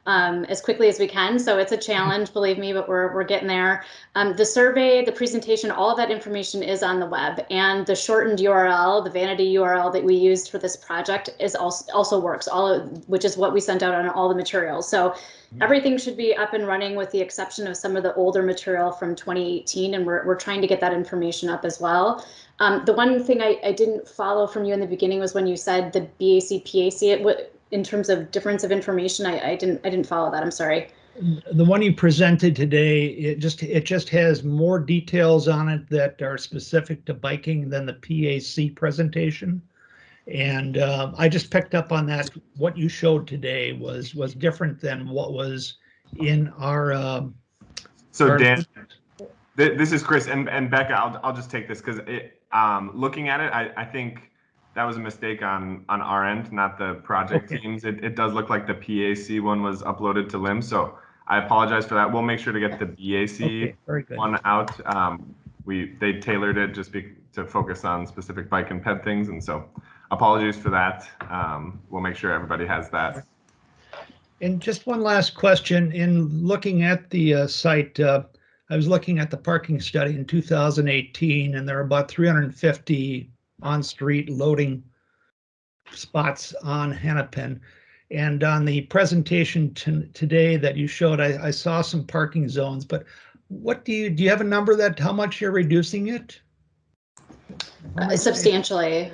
as quickly as we can. So it's a challenge, believe me, but we're getting there. The survey, the presentation, all of that information is on the web, and the shortened URL, the vanity URL that we used for this project is also works, which is what we sent out on all the materials. So everything should be up and running with the exception of some of the older material from 2018, and we're trying to get that information up as well. The one thing I didn't follow from you in the beginning was when you said the BAC PAC, in terms of difference of information. I didn't follow that. I'm sorry. The one you presented today, it just has more details on it that are specific to biking than the PAC presentation. And I just picked up on that. What you showed today was different than what was in our. So Dan, this is Chris and Becca. I'll just take this because looking at it, I think that was a mistake on our end, not the project teams. It does look like the PAC one was uploaded to LIM, so I apologize for that. We'll make sure to get the BAC one out. They tailored it just to focus on specific bike and ped things, and so apologies for that. We'll make sure everybody has that. And just one last question. In looking at the site, I was looking at the parking study in 2018, and there are about 350 on-street loading spots on Hennepin. And on the presentation today that you showed, I saw some parking zones, but what do you have a number that how much you're reducing it? Substantially.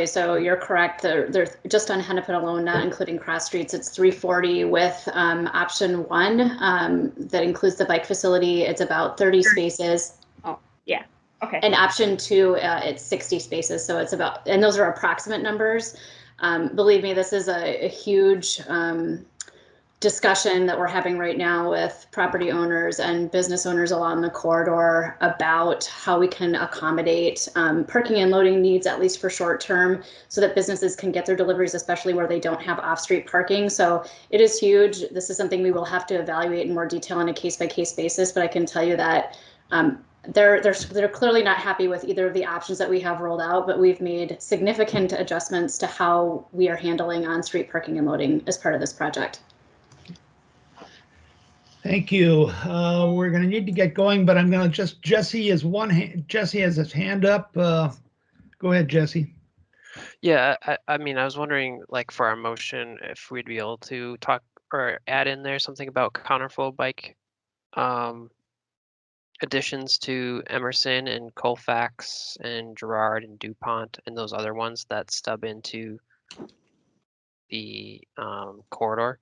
So you're correct. They're just on Hennepin alone, not including cross streets. It's 340 with option 1 that includes the bike facility. It's about 30 spaces. Oh, yeah. Okay. And option 2, it's 60 spaces. So it's about, and those are approximate numbers. Believe me, this is a huge discussion that we're having right now with property owners and business owners along the corridor about how we can accommodate parking and loading needs, at least for short term, so that businesses can get their deliveries, especially where they don't have off-street parking. So it is huge. This is something we will have to evaluate in more detail on a case-by-case basis, but I can tell you that they're clearly not happy with either of the options that we have rolled out, but we've made significant adjustments to how we are handling on-street parking and loading as part of this project. Thank you. We're going to need to get going, but I'm going to Jesse has his hand up. Go ahead, Jesse. Yeah, I mean, I was wondering, like, for our motion, if we'd be able to talk or add in there something about counterflow bike additions to Emerson and Colfax and Girard and DuPont and those other ones that stub into the corridor.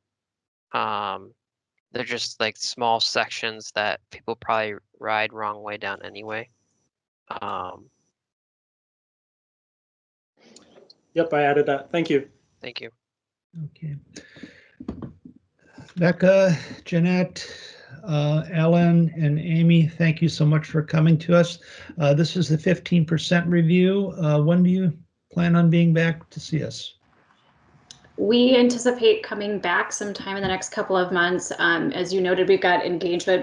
They're just like small sections that people probably ride wrong way down anyway. Yep, I added that. Thank you. Thank you. Okay. Becca, Jeanette, Ellen, and Amy, thank you so much for coming to us. This is the 15% review. When do you plan on being back to see us? We anticipate coming back sometime in the next couple of months. As you noted, we've got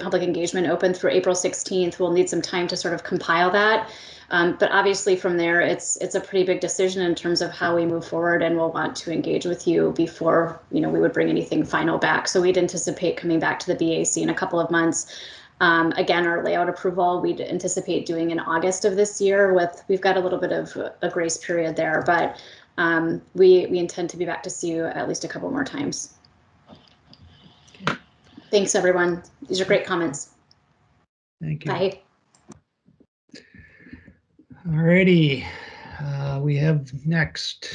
public engagement open through April 16th. We'll need some time to sort of compile that. But obviously from there, it's a pretty big decision in terms of how we move forward, and we'll want to engage with you before we would bring anything final back. So we'd anticipate coming back to the BAC in a couple of months. Again, our layout approval, we'd anticipate doing in August of this year. We've got a little bit of a grace period there, but we intend to be back to see you at least a couple more times. Okay. Thanks, everyone. These are great comments. Thank you. Bye. Alrighty, we have next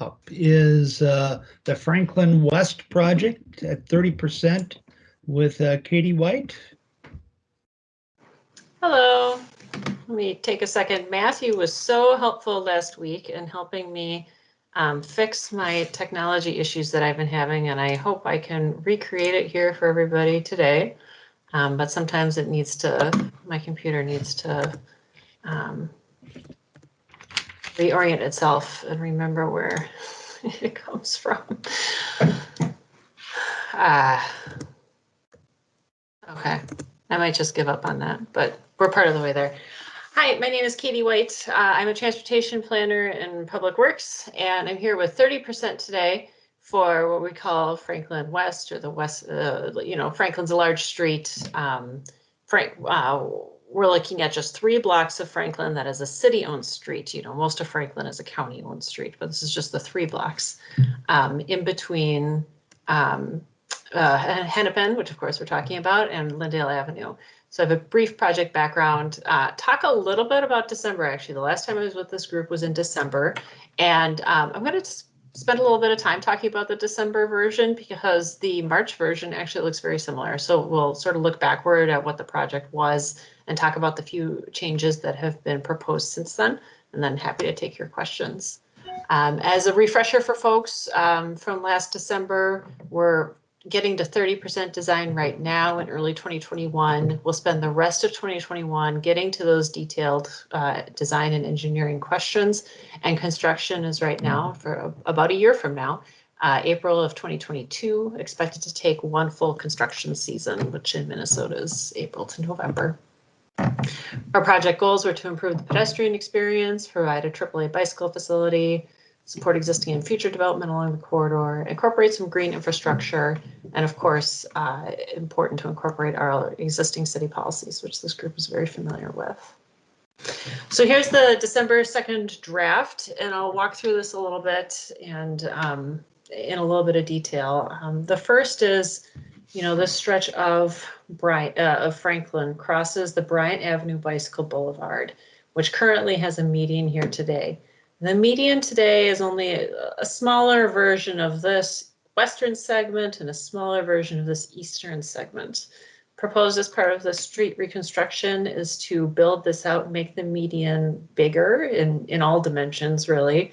up is the Franklin West project at 30% with Katie White. Hello. Let me take a second. Matthew was so helpful last week in helping me fix my technology issues that I've been having, and I hope I can recreate it here for everybody today. But sometimes my computer needs to reorient itself and remember where it comes from. Okay, I might just give up on that, but we're part of the way there. Hi, my name is Katie White. I'm a transportation planner in Public Works, and I'm here with 30% today for what we call Franklin West, or the West, Franklin's a large street. We're looking at just 3 blocks of Franklin that is a city-owned street. Most of Franklin is a county-owned street, but this is just the 3 blocks in between Hennepin, which of course we're talking about, and Lindale Avenue. So I have a brief project background, talk a little bit about December. Actually, the last time I was with this group was in December, and I'm going to spend a little bit of time talking about the December version because the March version actually looks very similar. So we'll sort of look backward at what the project was and talk about the few changes that have been proposed since then, and then happy to take your questions. As a refresher for folks, from last December, we're getting to 30% design right now in early 2021. We'll spend the rest of 2021 getting to those detailed design and engineering questions, and construction is right now for about a year from now, April of 2022, expected to take 1 full construction season, which in Minnesota is April to November. Our project goals were to improve the pedestrian experience, provide a AAA bicycle facility, support existing and future development along the corridor, incorporate some green infrastructure, and of course, important to incorporate our existing city policies, which this group is very familiar with. So here's the December 2nd draft, and I'll walk through this a little bit and in a little bit of detail. The first is, this stretch of Franklin crosses the Bryant Avenue Bicycle Boulevard, which currently has a median here today. The median today is only a smaller version of this western segment and a smaller version of this eastern segment. Proposed as part of the street reconstruction is to build this out and make the median bigger in all dimensions, really,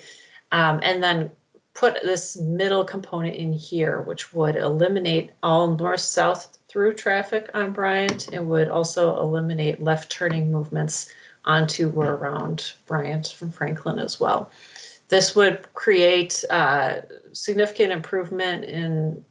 and then put this middle component in here, which would eliminate all north-south through traffic on Bryant and would also eliminate left turning movements onto or around Bryant from Franklin as well. This would create significant improvement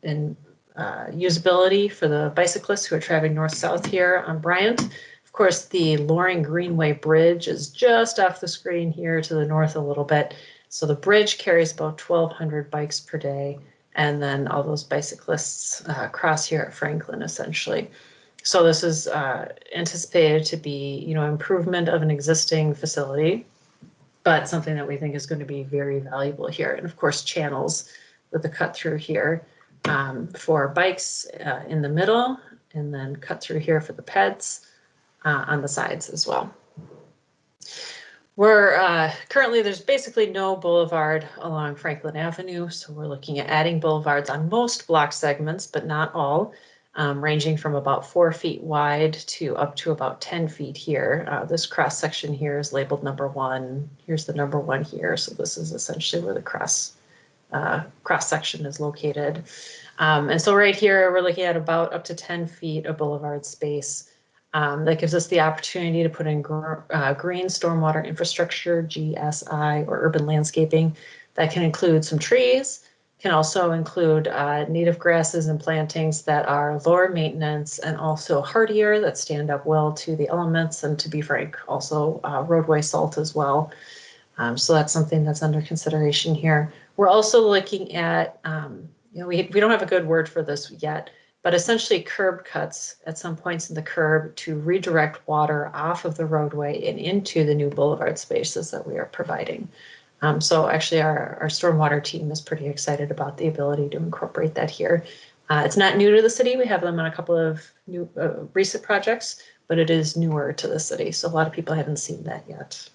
in usability for the bicyclists who are traveling north-south here on Bryant. Of course, the Loring Greenway Bridge is just off the screen here to the north a little bit. So the bridge carries about 1,200 bikes per day, and then all those bicyclists cross here at Franklin essentially. So this is anticipated to be, improvement of an existing facility, but something that we think is going to be very valuable here. And of course, channels with the cut through here for bikes in the middle, and then cut through here for the peds on the sides as well. We're currently, there's basically no boulevard along Franklin Avenue, so we're looking at adding boulevards on most block segments, but not all, ranging from about 4 feet wide to up to about 10 feet here. This cross section here is labeled number 1. Here's the number 1 here, so this is essentially where the cross section is located. And so right here, we're looking at about up to 10 feet of boulevard space. That gives us the opportunity to put in green stormwater infrastructure, GSI, or urban landscaping. That can include some trees, can also include native grasses and plantings that are lower maintenance and also hardier, that stand up well to the elements, and to be frank, also roadway salt as well. So that's something that's under consideration here. We're also looking at, we don't have a good word for this yet, but essentially curb cuts at some points in the curb to redirect water off of the roadway and into the new boulevard spaces that we are providing. So actually our stormwater team is pretty excited about the ability to incorporate that here. It's not new to the city. We have them on a couple of new recent projects, but it is newer to the city. So a lot of people haven't seen that yet.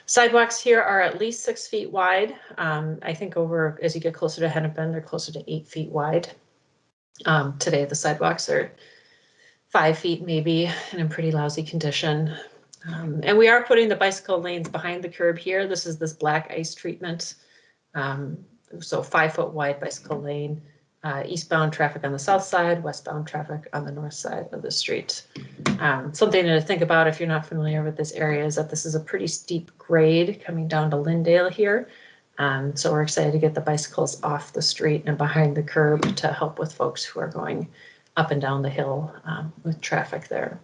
Sidewalks here are at least 6 feet wide. I think as you get closer to Hennepin, they're closer to 8 feet wide. Today, the sidewalks are 5 feet maybe, and in pretty lousy condition. And we are putting the bicycle lanes behind the curb here. This is this black ice treatment. So 5 foot wide bicycle lane, eastbound traffic on the south side, westbound traffic on the north side of the street. Something to think about if you're not familiar with this area is that this is a pretty steep grade coming down to Lyndale here. So we're excited to get the bicycles off the street and behind the curb to help with folks who are going up and down the hill with traffic there.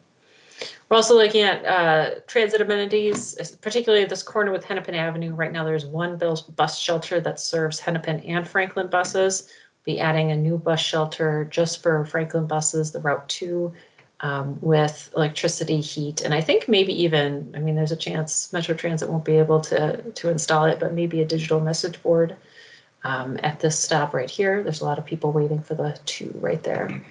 We're also looking at transit amenities, particularly this corner with Hennepin Avenue. Right now there's one bus shelter that serves Hennepin and Franklin buses. We'll be adding a new bus shelter just for Franklin buses, the Route 2, with electricity, heat, and I think maybe even, there's a chance Metro Transit won't be able to install it, but maybe a digital message board at this stop right here. There's a lot of people waiting for the 2 right there.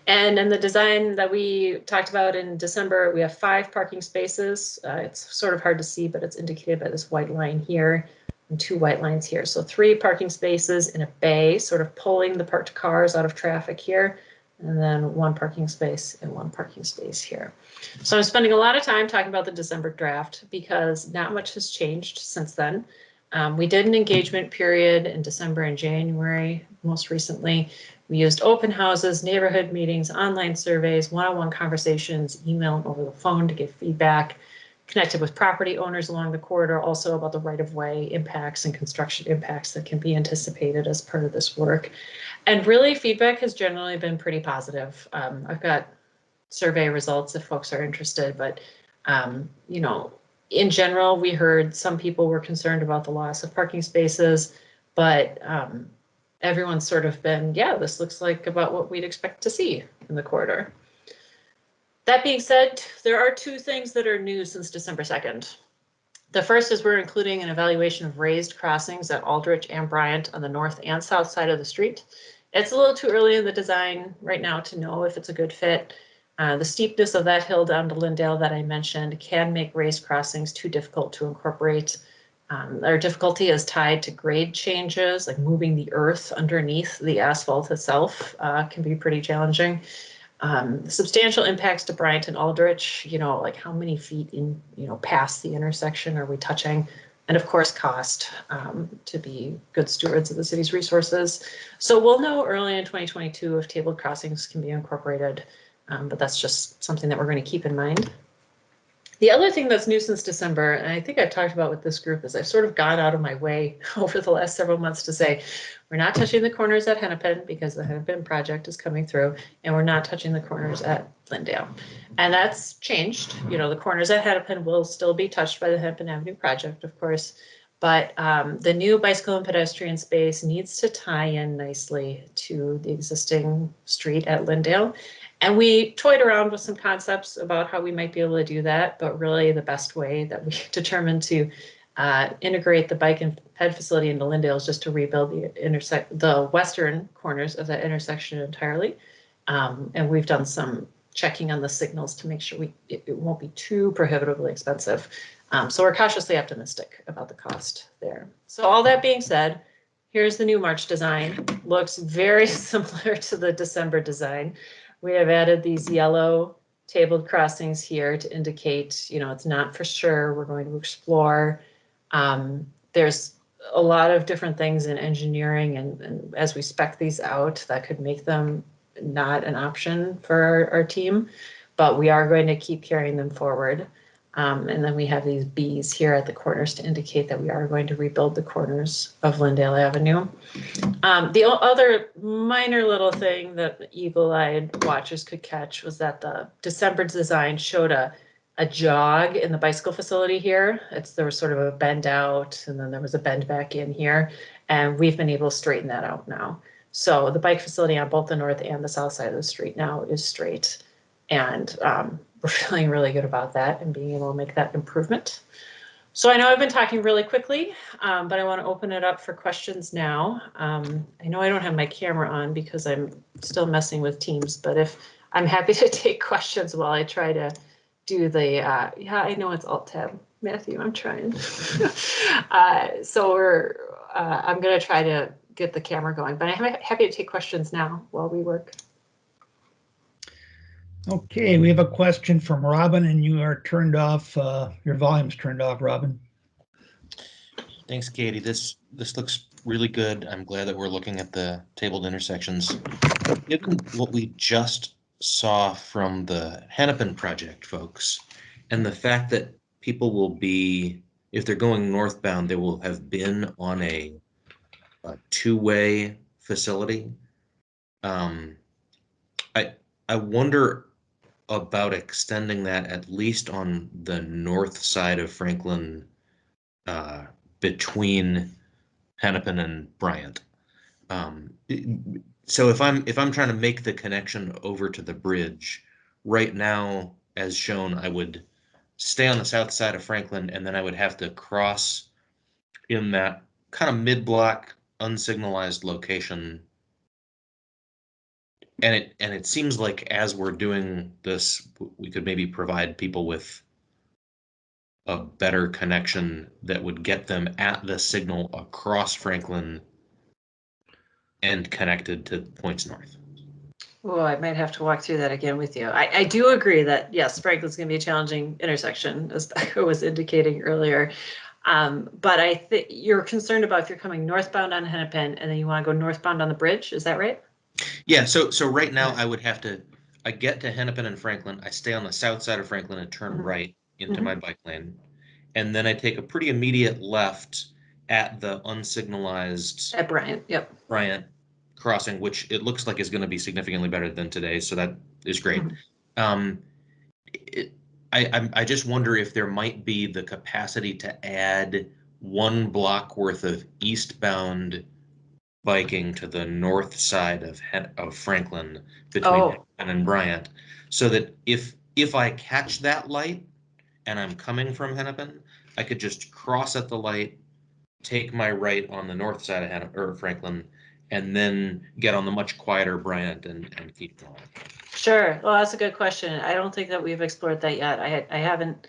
And in the design that we talked about in December, we have 5 parking spaces. It's sort of hard to see, but it's indicated by this white line here and 2 white lines here. So 3 parking spaces in a bay, sort of pulling the parked cars out of traffic here. And then 1 parking space and 1 parking space here. So I'm spending a lot of time talking about the December draft because not much has changed since then. We did an engagement period in December and January. Most recently, we used open houses, neighborhood meetings, online surveys, one-on-one conversations, email and over the phone to give feedback, connected with property owners along the corridor, also about the right-of-way impacts and construction impacts that can be anticipated as part of this work. And really, feedback has generally been pretty positive. I've got survey results if folks are interested, but in general, we heard some people were concerned about the loss of parking spaces, but everyone's sort of been, yeah, this looks like about what we'd expect to see in the corridor. That being said, there are 2 things that are new since December 2nd. The first is we're including an evaluation of raised crossings at Aldrich and Bryant on the north and south side of the street. It's a little too early in the design right now to know if it's a good fit. The steepness of that hill down to Lyndale that I mentioned can make raised crossings too difficult to incorporate. Our difficulty is tied to grade changes, like moving the earth underneath the asphalt itself can be pretty challenging. Substantial impacts to Bryant and Aldrich, like how many feet in, past the intersection are we touching? and of course cost, to be good stewards of the city's resources. So we'll know early in 2022 if tabled crossings can be incorporated, but that's just something that we're going to keep in mind. The other thing that's new since December, and I think I've talked about with this group, is I've sort of gone out of my way over the last several months to say, we're not touching the corners at Hennepin because the Hennepin project is coming through, and we're not touching the corners at Glendale. And that's changed. You know, the corners at Hennepin will still be touched by the Hennepin Avenue project, of course, but the new bicycle and pedestrian space needs to tie in nicely to the existing street at Glendale. And we toyed around with some concepts about how we might be able to do that, but really the best way that we determined to integrate the bike and ped facility into Glendale is just to rebuild the western corners of that intersection entirely. And we've done some checking on the signals to make sure it won't be too prohibitively expensive. So we're cautiously optimistic about the cost there. So all that being said, here's the new March design. Looks very similar to the December design. We have added these yellow tabled crossings here to indicate, you know, it's not for sure. We're going to explore. There's a lot of different things in engineering and as we spec these out, that could make them not an option for our team, but we are going to keep carrying them forward. And then we have these Bs here at the corners to indicate that we are going to rebuild the corners of Glendale Avenue. The other minor little thing that eagle-eyed watchers could catch was that the December design showed a jog in the bicycle facility here. There was sort of a bend out and then there was a bend back in here. And we've been able to straighten that out now. So the bike facility on both the north and the south side of the street now is straight. And we're feeling really good about that and being able to make that improvement. So I know I've been talking really quickly, but I want to open it up for questions now. I know I don't have my camera on because I'm still messing with Teams, but if I'm happy to take questions while I try to do the, yeah, I know it's Alt-Tab, Matthew, I'm trying. I'm going to try to get the camera going, but I'm happy to take questions now while we work. Okay, we have a question from Robin, and you are turned off. Your volume's turned off, Robin. Thanks, Katie. This looks really good. I'm glad that we're looking at the tabled intersections. Given what we just saw from the Hennepin project, folks, and the fact that people will be, if they're going northbound, they will have been on a two-way facility. I wonder about extending that at least on the north side of Franklin, between Hennepin and Bryant. So if I'm trying to make the connection over to the bridge right now, as shown, I would stay on the south side of Franklin, and then I would have to cross in that kind of mid-block unsignalized location. And it seems like as we're doing this, we could maybe provide people with a better connection that would get them at the signal across Franklin and connected to points north. Oh, I might have to walk through that again with you. I do agree that, yes, Franklin's going to be a challenging intersection, as Becca was indicating earlier. But I think you're concerned about if you're coming northbound on Hennepin and then you want to go northbound on the bridge. Is that right? Yeah, so right now I would have to, I get to Hennepin and Franklin, I stay on the south side of Franklin and turn right into my bike lane. And then I take a pretty immediate left at the unsignalized At Bryant, yep. Bryant crossing, which it looks like is going to be significantly better than today, so that is great. I just wonder if there might be the capacity to add 1 block worth of eastbound biking to the north side of Franklin between Hennepin and Bryant, so that if I catch that light and I'm coming from Hennepin, I could just cross at the light, take my right on the north side of Franklin, and then get on the much quieter Bryant and keep going. Sure. Well, that's a good question. I don't think that we've explored that yet. I haven't.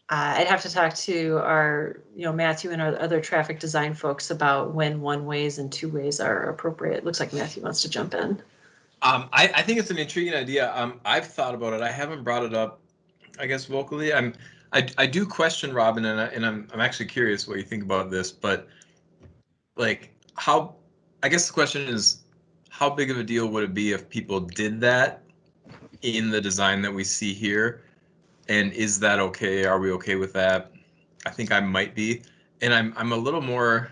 I'd have to talk to our, Matthew and our other traffic design folks about when 1-ways and 2-ways are appropriate. It looks like Matthew wants to jump in. I think it's an intriguing idea. I've thought about it. I haven't brought it up, I guess, vocally. I do question Robin, and I'm actually curious what you think about this, but like I guess the question is, how big of a deal would it be if people did that in the design that we see here? And is that okay? Are we okay with that? I think I might be, and I'm a little more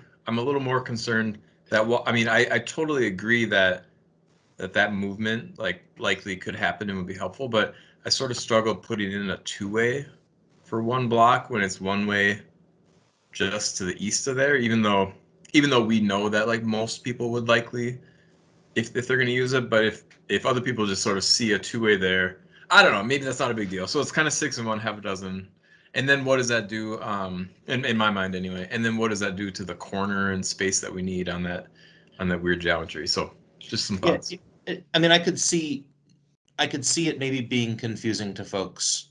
concerned that, well, I mean, I totally agree that that movement likely could happen and would be helpful, but I sort of struggle putting in a two-way for one block when it's one way just to the east of there, even though we know that like most people would likely, if they're going to use it, but if other people just sort of see a two-way there, I don't know, maybe that's not a big deal. So it's kind of 6 and 1, half a dozen. And then what does that do, in my mind anyway, and then what does that do to the corner and space that we need on that weird geometry? So just some thoughts. Yeah, I mean, I could see it maybe being confusing to folks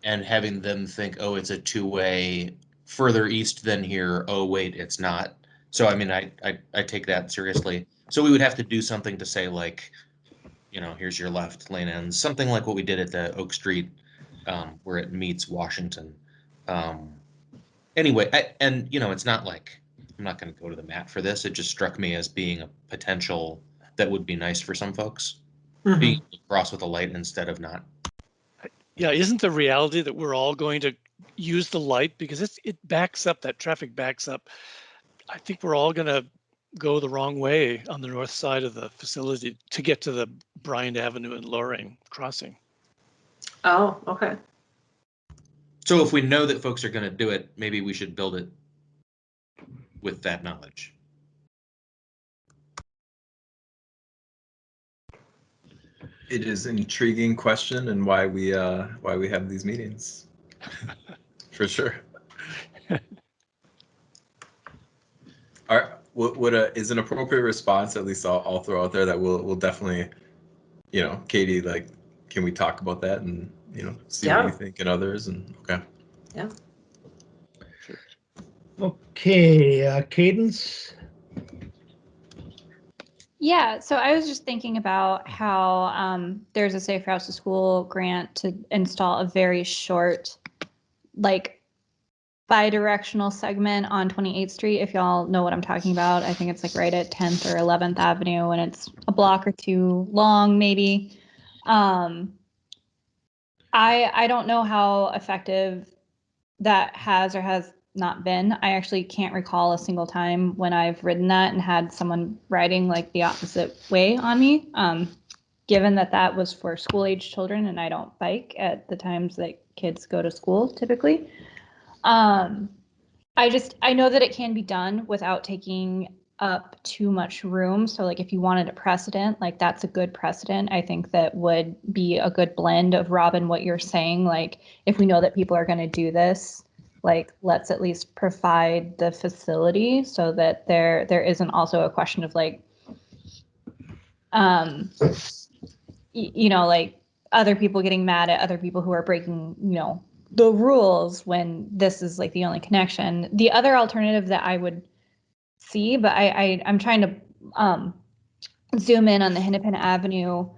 and having them think, oh, it's a two-way further east than here. Oh, wait, it's not. So, I mean, I take that seriously. So we would have to do something to say, like, you know, here's your left lane ends, something like what we did at the Oak Street, where it meets Washington. Anyway, and, you know, it's not like, I'm not going to go to the mat for this. It just struck me as being a potential that would be nice for some folks. Mhm. Being across with a light instead of not. Yeah, isn't the reality that we're all going to use the light because it backs up, that traffic backs up. I think we're all going to go the wrong way on the north side of the facility to get to the Bryant Avenue and Loring crossing. Oh, okay. So if we know that folks are going to do it, maybe we should build it with that knowledge. It is an intriguing question, and why we have these meetings, for sure. What is an appropriate response? At least I'll throw out there that we'll definitely, you know, Katie, like, can we talk about that and, you know, see what you think and others, and okay. Yeah. Okay, Cadence. Yeah, so I was just thinking about how there's a Safe Routes to School grant to install a very short, like, bi-directional segment on 28th Street, if y'all know what I'm talking about. I think it's like right at 10th or 11th Avenue, and it's a block or two long, maybe. I don't know how effective that has or has not been. I actually can't recall a single time when I've ridden that and had someone riding like the opposite way on me. Given that that was for school-age children and I don't bike at the times that kids go to school typically. I know that it can be done without taking up too much room. So like if you wanted a precedent, like that's a good precedent. I think that would be a good blend of, Robin, what you're saying. Like if we know that people are going to do this, like let's at least provide the facility so that there isn't also a question of like, you know, like other people getting mad at other people who are breaking, you know, the rules when this is like the only connection. The other alternative that I would see, but I'm trying to zoom in on the Hennepin Avenue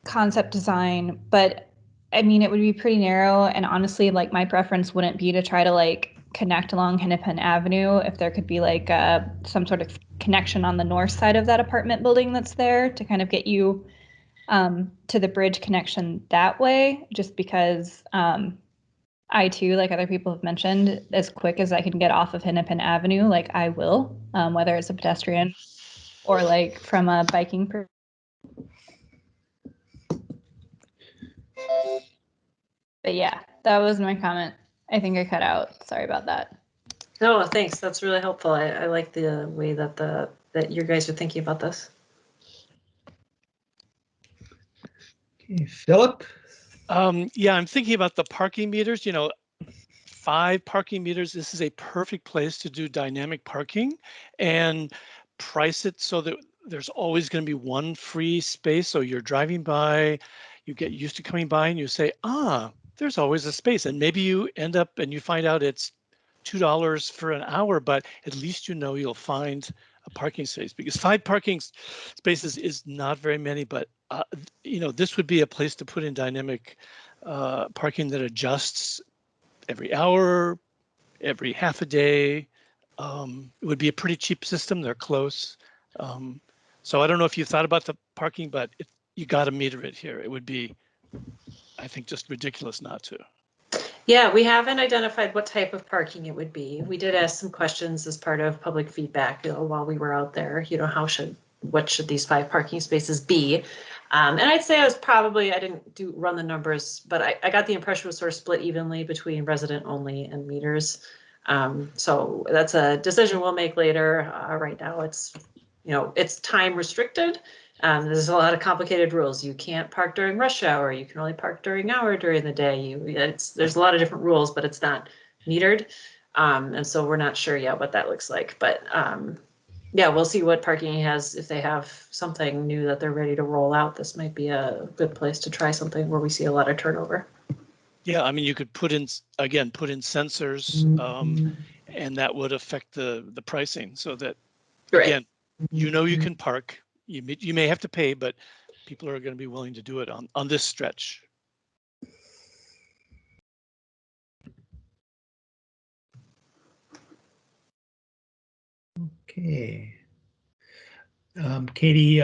concept design, but I mean, it would be pretty narrow, and honestly, like my preference wouldn't be to try to like connect along Hennepin Avenue if there could be like some sort of connection on the north side of that apartment building that's there to kind of get you to the bridge connection that way, just because I too, like other people have mentioned, as quick as I can get off of Hennepin Avenue, like I will, whether it's a pedestrian or like from a biking perspective. But yeah, that was my comment. I think I cut out. Sorry about that. No, thanks. That's really helpful. I like the way that that you guys are thinking about this. Okay, Philip. Yeah, I'm thinking about the parking meters, you know, 5 parking meters. This is a perfect place to do dynamic parking and price it so that there's always going to be one free space. So you're driving by, you get used to coming by and you say, there's always a space. And maybe you end up and you find out it's $2 for an hour, but at least you know you'll find a parking space, because 5 parking spaces is not very many, but you know, this would be a place to put in dynamic parking that adjusts every hour, every half a day. It would be a pretty cheap system. They're close. So I don't know if you thought about the parking, but you got to meter it here. It would be, I think, just ridiculous not to. Yeah, we haven't identified what type of parking it would be. We did ask some questions as part of public feedback, while we were out there, what should these 5 parking spaces be? And I'd say I didn't run the numbers, but I got the impression it was sort of split evenly between resident only and meters. So that's a decision we'll make later. Right now it's time restricted. There's a lot of complicated rules. You can't park during rush hour. You can only park during the day. There's a lot of different rules, but it's not metered. And so we're not sure yet what that looks like. But yeah, we'll see what parking he has. If they have something new that they're ready to roll out, this might be a good place to try something where we see a lot of turnover. Yeah, I mean, you could put in sensors, and that would affect the pricing so that, again, you can park. You may have to pay, but people are going to be willing to do it on this stretch. Okay. Katie,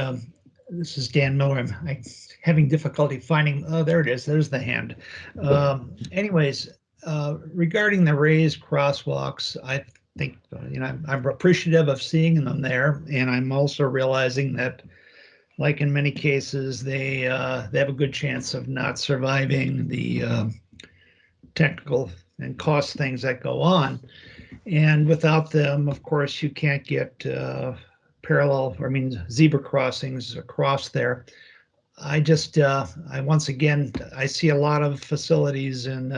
this is Dan Miller. I'm having difficulty finding, oh, there it is. There's the hand. Anyways, regarding the raised crosswalks, I think, I'm appreciative of seeing them there. And I'm also realizing that, like in many cases, they have a good chance of not surviving the technical and cost things that go on. And without them, of course, you can't get zebra crossings across there. I once again, I see a lot of facilities in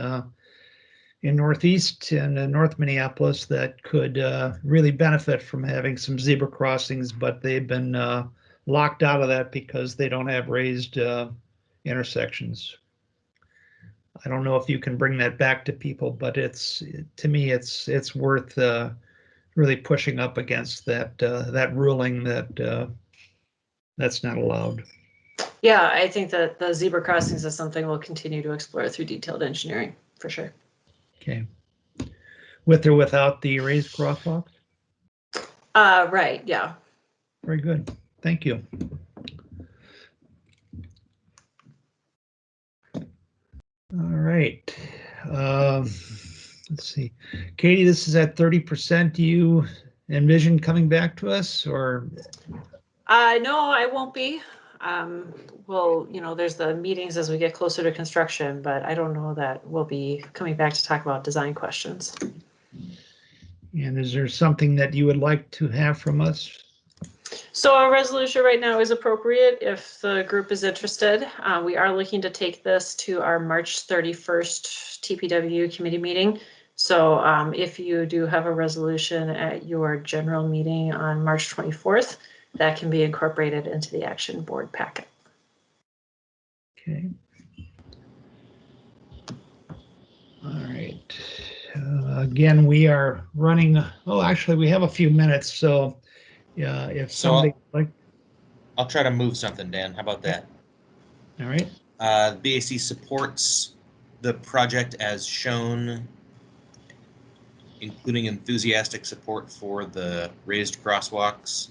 Northeast and North Minneapolis that could really benefit from having some zebra crossings, but they've been locked out of that because they don't have raised intersections. I don't know if you can bring that back to people, but to me, it's worth really pushing up against that ruling that that's not allowed. Yeah, I think that the zebra crossings is something we'll continue to explore through detailed engineering for sure. Okay. With or without the raised crosswalks? Right, yeah. Very good. Thank you. All right. Let's see. Katie, this is at 30%. Do you envision coming back to us, or? No, I won't be. Well, there's the meetings as we get closer to construction, but I don't know that we'll be coming back to talk about design questions. And is there something that you would like to have from us? So our resolution right now is appropriate if the group is interested. We are looking to take this to our March 31st TPW committee meeting. So if you do have a resolution at your general meeting on March 24th, that can be incorporated into the action board packet. Okay. All right. Again, we are running. Oh, actually, we have a few minutes. So, yeah, if somebody I'll try to move something, Dan. How about that? All right. BAC supports the project as shown, including enthusiastic support for the raised crosswalks,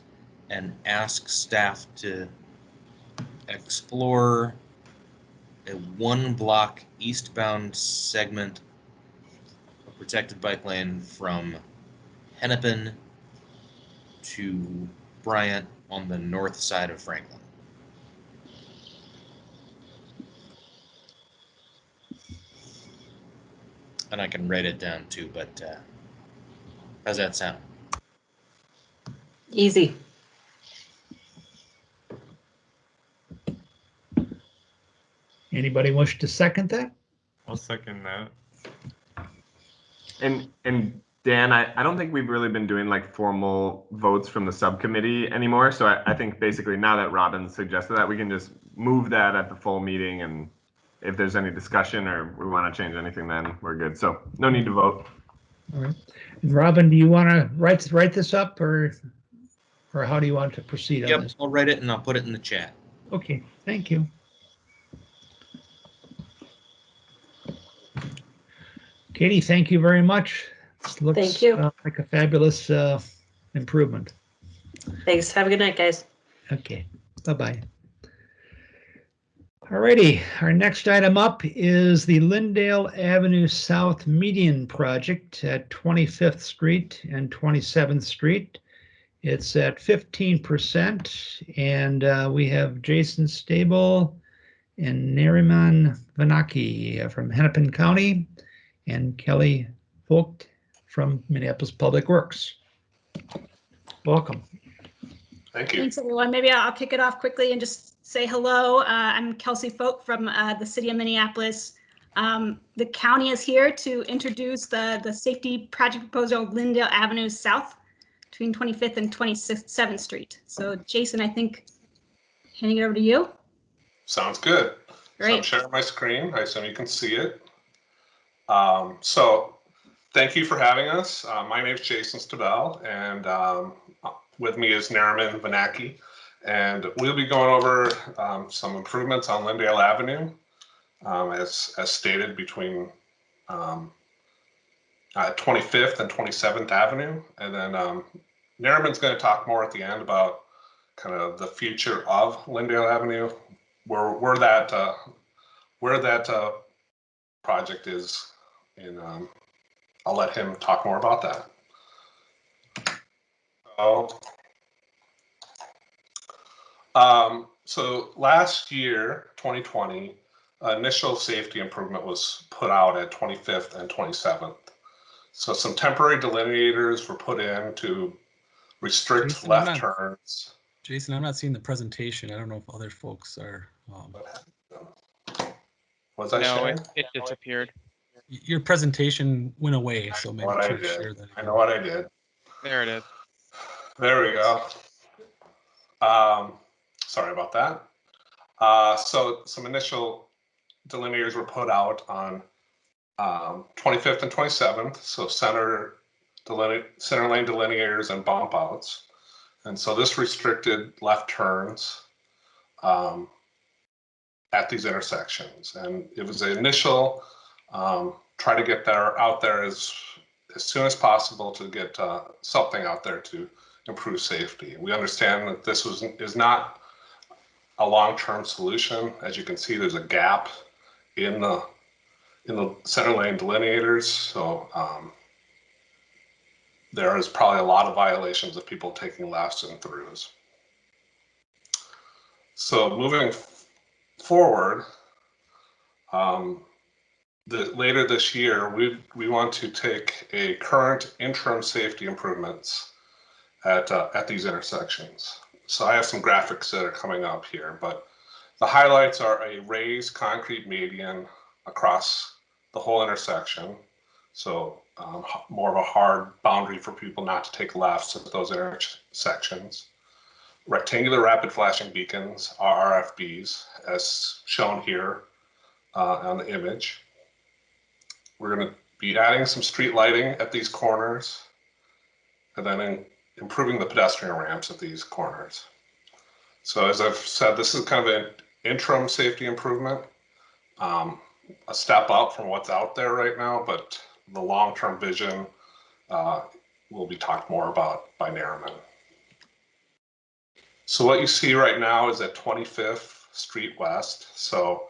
and ask staff to explore a 1-block eastbound segment of protected bike lane from Hennepin to Bryant on the north side of Franklin. And I can write it down too, but how's that sound? Easy. Anybody wish to second that? I'll second that. And Dan, I don't think we've really been doing like formal votes from the subcommittee anymore. So I think basically now that Robin suggested that, we can just move that at the full meeting, and if there's any discussion or we want to change anything, then we're good. So no need to vote. All right. And Robin, do you want to write this up, or how do you want to proceed on this? I'll write it and I'll put it in the chat. Okay, thank you. Katie, thank you very much. Looks Thank you. Like a fabulous improvement. Thanks. Have a good night, guys. Okay, bye-bye. Alrighty, our next item up is the Lyndale Avenue South Median Project at 25th Street and 27th Street. It's at 15%, and we have Jason Stable and Nariman Vanaki from Hennepin County and Kelly Vogt from Minneapolis Public Works. Welcome. Thank you. Thanks, everyone. Maybe I'll kick it off quickly and just say hello. I'm Kelsey Folk from the city of Minneapolis. The county is here to introduce the safety project proposal of Lyndale Avenue South between 25th and 27th Street. So Jason, I think handing it over to you. Sounds good. Great. So I'm sharing my screen. I assume you can see it. So thank you for having us. My name is Jason Stabell, and with me is Nariman Vanaki. And we'll be going over some improvements on Lyndale Avenue, as stated between 25th and 27th Avenue. And then Nariman's going to talk more at the end about kind of the future of Lyndale Avenue, where that project is. And I'll let him talk more about that. So last year, 2020, initial safety improvement was put out at 25th and 27th. So some temporary delineators were put in to restrict Jason, left turns. Jason, I'm not seeing the presentation. I don't know if other folks are. Was I sharing? It disappeared. Your presentation went away, so maybe What I share did. that. I know what I did. There it is. There we go. Sorry about that. So some initial delineators were put out on 25th and 27th. So center lane delineators and bump outs. And so this restricted left turns at these intersections. And it was an initial try to get out there as soon as possible to get something out there to improve safety. We understand that this is not a long-term solution. As you can see, there's a gap in the center lane delineators. So there is probably a lot of violations of people taking lefts and throughs. So moving forward, later this year, we want to take a current interim safety improvements at these intersections. So I have some graphics that are coming up here, but the highlights are a raised concrete median across the whole intersection. So more of a hard boundary for people not to take lefts at those intersections. Rectangular rapid flashing beacons, RFBs, as shown here on the image. We're going to be adding some street lighting at these corners, and then improving the pedestrian ramps at these corners. So as I've said, this is kind of an interim safety improvement, a step up from what's out there right now, but the long-term vision will be talked more about by Nariman. So what you see right now is at 25th Street West. So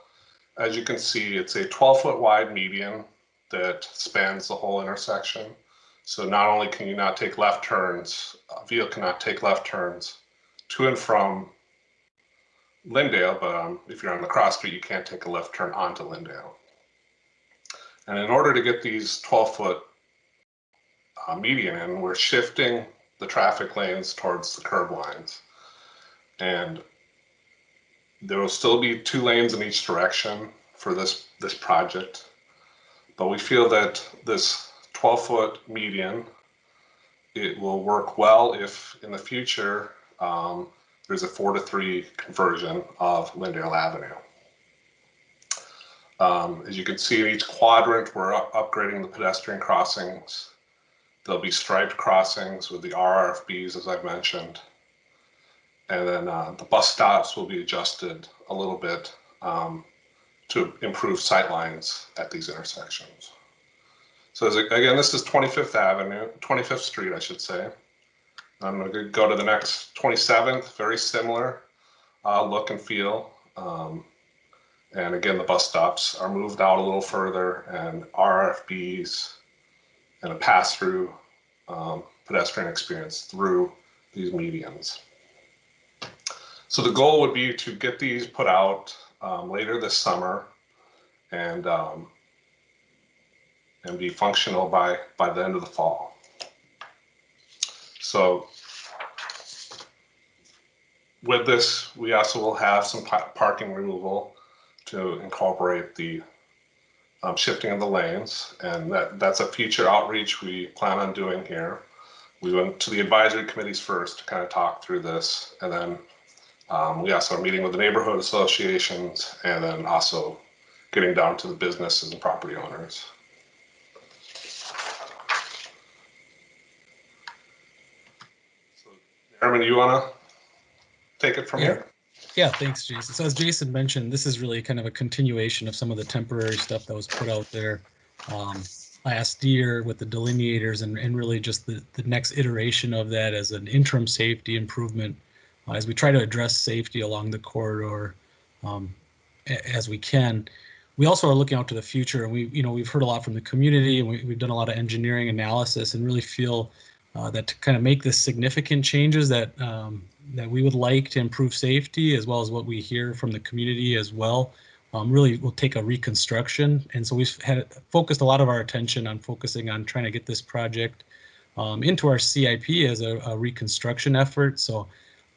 as you can see, it's a 12-foot wide median that spans the whole intersection. So not only can you not take left turns, a vehicle cannot take left turns to and from Lyndale, but if you're on the cross street, you can't take a left turn onto Lyndale. And in order to get these 12-foot median in, we're shifting the traffic lanes towards the curb lines. And there will still be 2 lanes in each direction for this project. But we feel that this 12-foot median, it will work well if in the future there's a 4-to-3 conversion of Lyndale Avenue. As you can see in each quadrant, we're upgrading the pedestrian crossings. There'll be striped crossings with the RRFBs, as I've mentioned. And then the bus stops will be adjusted a little bit to improve sight lines at these intersections. So again, this is 25th Street, I should say. I'm going to go to the next 27th, very similar look and feel. And again, the bus stops are moved out a little further, and RFBs and a pass-through pedestrian experience through these medians. So the goal would be to get these put out later this summer and be functional by the end of the fall. So with this, we also will have some parking removal to incorporate the shifting of the lanes, and that's a future outreach we plan on doing here. We went to the advisory committees first to kind of talk through this, and then we also are meeting with the neighborhood associations, and then also getting down to the businesses and property owners. So, Aaron, you want to take it from here? Yeah, thanks, Jason. So as Jason mentioned, this is really kind of a continuation of some of the temporary stuff that was put out there last year with the delineators, and really just the next iteration of that as an interim safety improvement as we try to address safety along the corridor as we can. We also are looking out to the future, and we've heard a lot from the community, and we've done a lot of engineering analysis, and really feel that to kind of make the significant changes that we would like to improve safety, as well as what we hear from the community as well, really will take a reconstruction. And so we've focused a lot of our attention on focusing on trying to get this project into our CIP as a reconstruction effort. So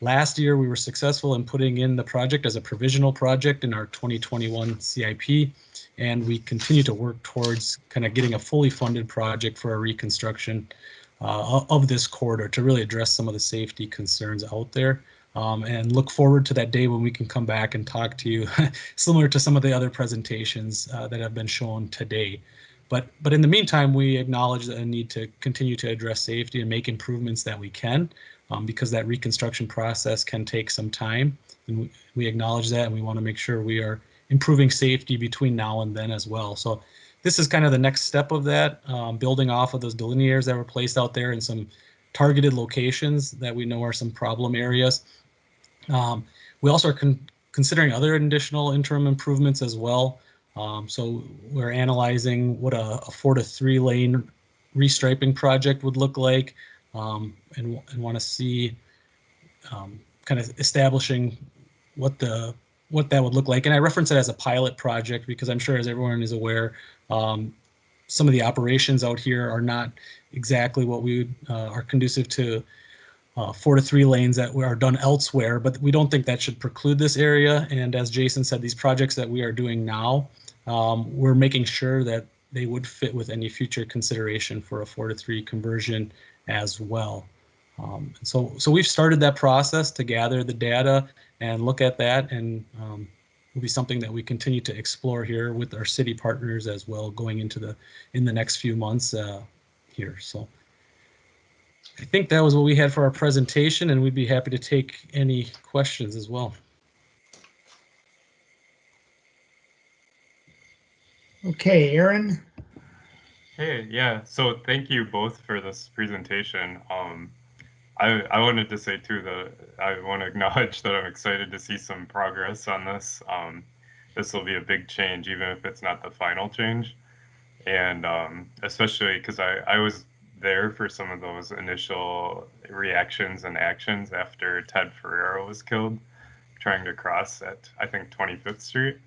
last year we were successful in putting in the project as a provisional project in our 2021 CIP, and we continue to work towards kind of getting a fully funded project for a reconstruction of this corridor to really address some of the safety concerns out there, and look forward to that day when we can come back and talk to you similar to some of the other presentations that have been shown today. But in the meantime, we acknowledge the need to continue to address safety and make improvements that we can, because that reconstruction process can take some time, and we acknowledge that, and we want to make sure we are improving safety between now and then as well. So this is kind of the next step of that, building off of those delineators that were placed out there in some targeted locations that we know are some problem areas. We also are considering other additional interim improvements as well. So we're analyzing what a 4 to 3 lane restriping project would look like, and want to see kind of establishing what that would look like. And I reference it as a pilot project because I'm sure, as everyone is aware, some of the operations out here are not exactly what we are conducive to 4 to 3 lanes that are done elsewhere, but we don't think that should preclude this area. And as Jason said, these projects that we are doing now, we're making sure that they would fit with any future consideration for a 4 to 3 conversion as well. So we've started that process to gather the data and look at that, and will be something that we continue to explore here with our city partners as well, going into in the next few months here. So I think that was what we had for our presentation, and we'd be happy to take any questions as well. Okay, Aaron. Hey, yeah. So thank you both for this presentation. I wanted to say too that I want to acknowledge that I'm excited to see some progress on this. This will be a big change, even if it's not the final change. And especially because I was there for some of those initial reactions and actions after Ted Ferrero was killed, trying to cross at, I think, 25th Street.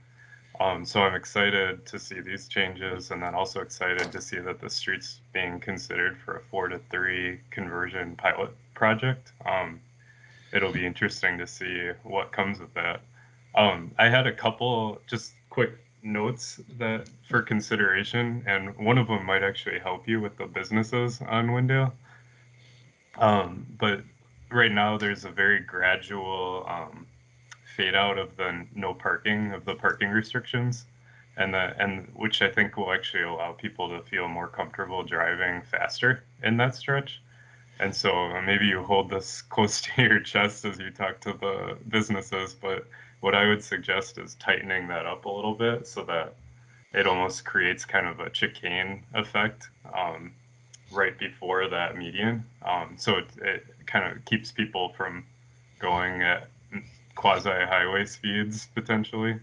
So I'm excited to see these changes, and then also excited to see that the street's being considered for a 4 to 3 conversion pilot project. It'll be interesting to see what comes of that. I had a couple just quick notes that for consideration, and one of them might actually help you with the businesses on Wendell. But right now there's a very gradual fade out of the no parking, of the parking restrictions, and which I think will actually allow people to feel more comfortable driving faster in that stretch. And so maybe you hold this close to your chest as you talk to the businesses, but what I would suggest is tightening that up a little bit so that it almost creates kind of a chicane effect right before that median. So it kind of keeps people from going at quasi-highway speeds potentially.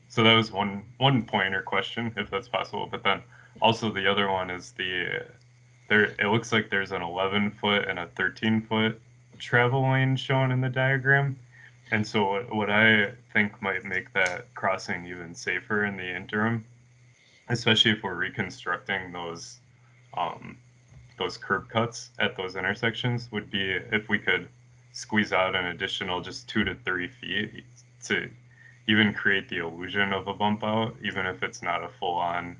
So that was one pointer question, if that's possible. But then also the other one is it looks like there's an 11-foot and a 13-foot travel lane shown in the diagram. And so what I think might make that crossing even safer in the interim, especially if we're reconstructing those curb cuts at those intersections, would be if we could squeeze out an additional just 2 to 3 feet to even create the illusion of a bump out, even if it's not a full-on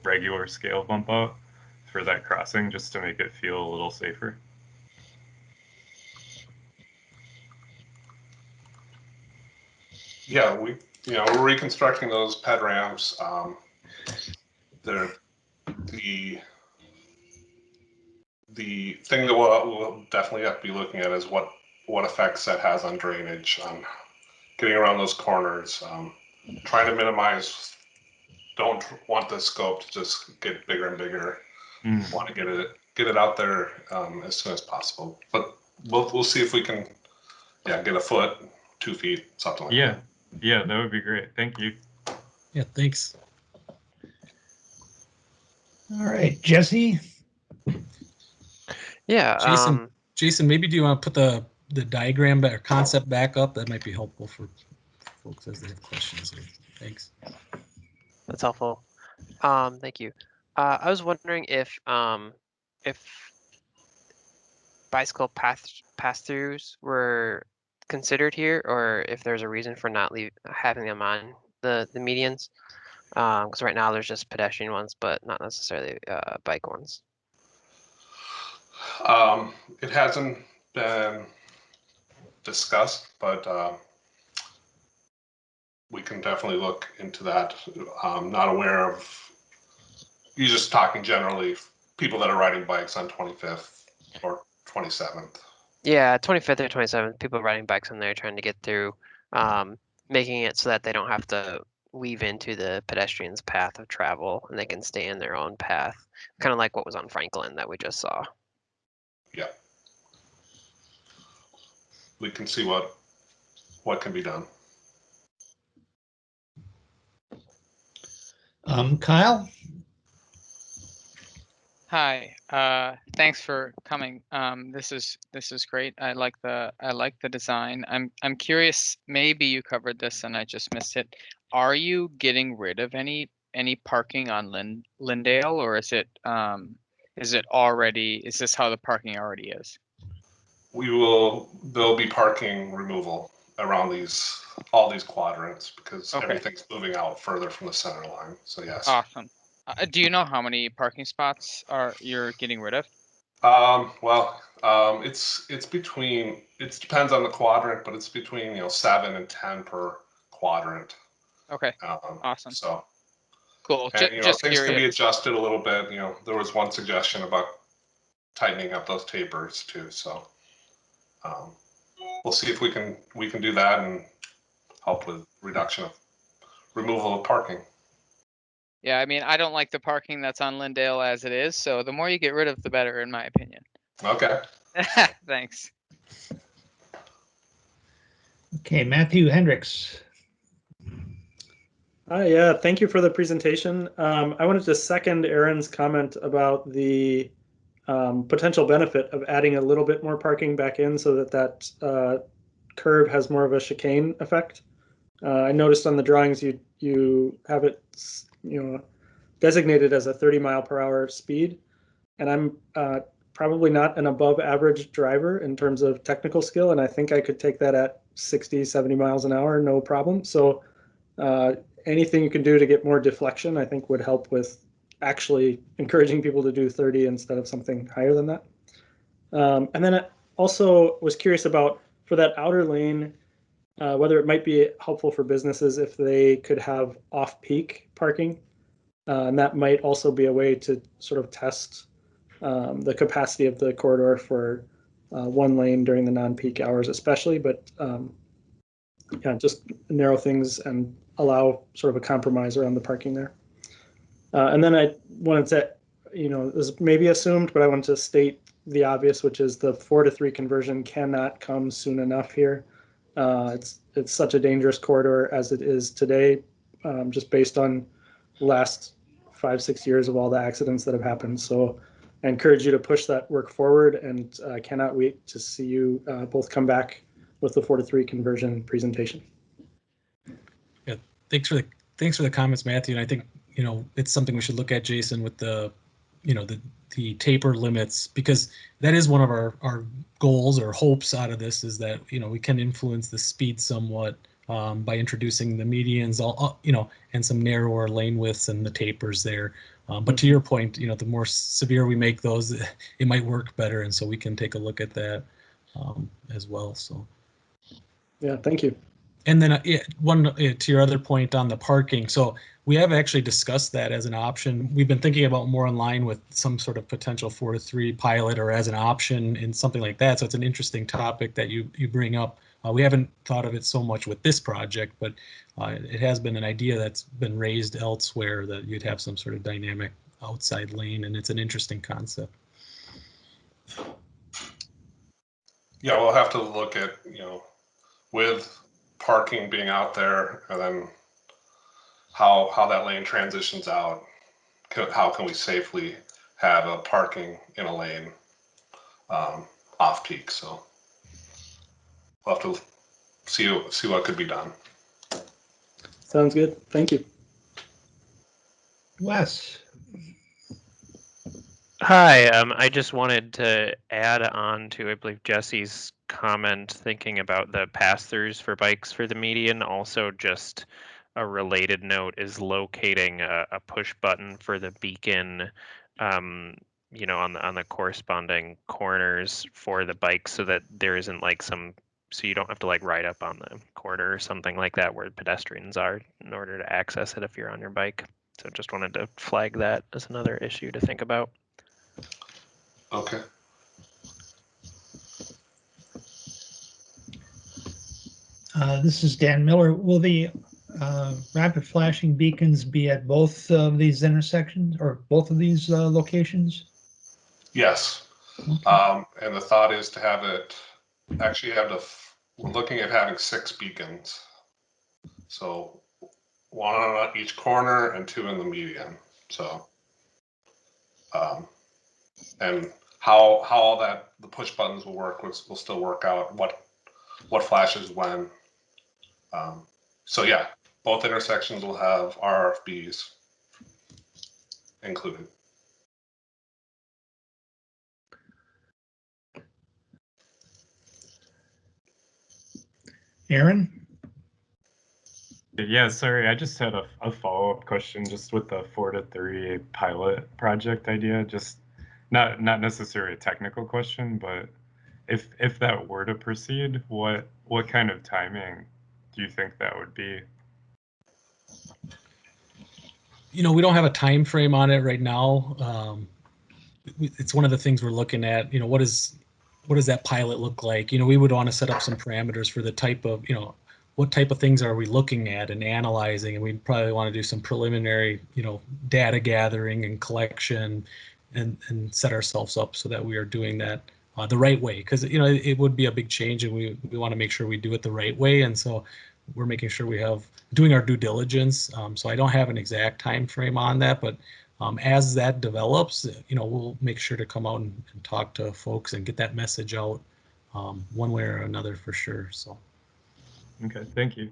regular scale bump out for that crossing, just to make it feel a little safer. Yeah, we're reconstructing those ped ramps. The thing that we'll definitely have to be looking at is what effects that has on drainage, getting around those corners, trying to minimize. Don't want the scope to just get bigger and bigger. Want to get it out there as soon as possible. But we'll see if we can, get a foot, 2 feet, something like that. Yeah, that would be great. Thank you. Yeah, thanks. All right, Jesse. Yeah. Jason, maybe do you want to put the diagram or concept back up? That might be helpful for folks as they have questions here. Thanks. That's helpful. Thank you. I was wondering if bicycle pass-throughs were considered here, or if there's a reason for not having them on the medians. Because right now there's just pedestrian ones, but not necessarily bike ones. It hasn't been discussed, but we can definitely look into that. I'm not aware of, you're just talking generally, people that are riding bikes on 25th or 27th. Yeah, 25th or 27th, people riding bikes on there trying to get through, making it so that they don't have to weave into the pedestrian's path of travel and they can stay in their own path. Kind of like what was on Franklin that we just saw. Yeah. We can see what can be done. Kyle? Hi, thanks for coming. This is great. I like the design. I'm curious, maybe you covered this and I just missed it. Are you getting rid of any parking on Lindale, or is it already, is this how the parking already is? There'll be parking removal around all these quadrants because everything's moving out further from the center line. So yes. Awesome. Do you know how many parking spots you're getting rid of? It's between, it depends on the quadrant, but it's between 7 and 10 per quadrant. Okay. Awesome. So cool. And, just things curious. can be adjusted a little bit. There was one suggestion about tightening up those tapers too. So we'll see if we can do that and help with removal of parking. Yeah, I mean, I don't like the parking that's on Lindale as it is, so the more you get rid of, the better, in my opinion. Okay. Thanks. Okay, Matthew Hendricks. Hi, yeah, thank you for the presentation. I wanted to second Aaron's comment about the potential benefit of adding a little bit more parking back in so that curve has more of a chicane effect. I noticed on the drawings you have it designated as a 30-mile-per-hour speed, and I'm probably not an above average driver in terms of technical skill, and I think I could take that at 60, 70 miles an hour, no problem. So anything you can do to get more deflection, I think would help with actually encouraging people to do 30 instead of something higher than that. And then I also was curious about, for that outer lane, whether it might be helpful for businesses if they could have off-peak parking. And that might also be a way to sort of test the capacity of the corridor for one lane during the non-peak hours especially, but yeah, just narrow things and allow sort of a compromise around the parking there. And then I wanted to, this may be assumed, but I wanted to state the obvious, which is the 4-to-3 conversion cannot come soon enough here. It's such a dangerous corridor as it is today, just based on the last 5-6 years of all the accidents that have happened. So I encourage you to push that work forward, and I cannot wait to see you both come back with the 4-to-3 conversion presentation. Yeah, thanks for the comments, Matthew. And I think it's something we should look at, Jason, with the the taper limits, because that is one of our goals or hopes out of this, is that we can influence the speed somewhat by introducing the medians, and some narrower lane widths and the tapers there. But to your point, the more severe we make those, it might work better, and so we can take a look at that as well. So, yeah, thank you. And then to your other point on the parking, so we have actually discussed that as an option. We've been thinking about more in line with some sort of potential 4-to-3 pilot or as an option in something like that. So it's an interesting topic that you bring up. We haven't thought of it so much with this project, but it has been an idea that's been raised elsewhere, that you'd have some sort of dynamic outside lane, and it's an interesting concept. Yeah, we'll have to look at, with parking being out there, and then how that lane transitions out. How can we safely have a parking in a lane off peak? So we'll have to see what could be done. Sounds good. Thank you. Wes. Hi, I just wanted to add on to, I believe, Jesse's comment, thinking about the pass-throughs for bikes for the median. Also, just a related note is locating a push button for the beacon, on the corresponding corners for the bikes, so that there isn't so you don't have to ride up on the corner or something like that where pedestrians are in order to access it if you're on your bike. So just wanted to flag that as another issue to think about. Okay. This is Dan Miller. Will the rapid flashing beacons be at both of these intersections or both of these locations? Yes. Okay. And the thought is to have it, we're looking at having 6 beacons. So 1 on each corner and 2 in the median. So, and how all the push buttons will work, we'll still work out what flashes when. So yeah, both intersections will have RFBs included. Aaron? Yeah, sorry, I just had a follow-up question just with the 4-to-3 pilot project idea. Just not necessarily a technical question, but if that were to proceed, what kind of timing do you think that would be? We don't have a time frame on it right now. It's one of the things we're looking at. What does that pilot look like? We would want to set up some parameters for the type of, what type of things are we looking at and analyzing, and we'd probably want to do some preliminary, data gathering and collection, and set ourselves up so that we are doing that the right way, because it would be a big change, and we want to make sure we do it the right way, and so we're making sure we have doing our due diligence. So I don't have an exact time frame on that, but as that develops, we'll make sure to come out and talk to folks and get that message out one way or another for sure. So. Okay, thank you.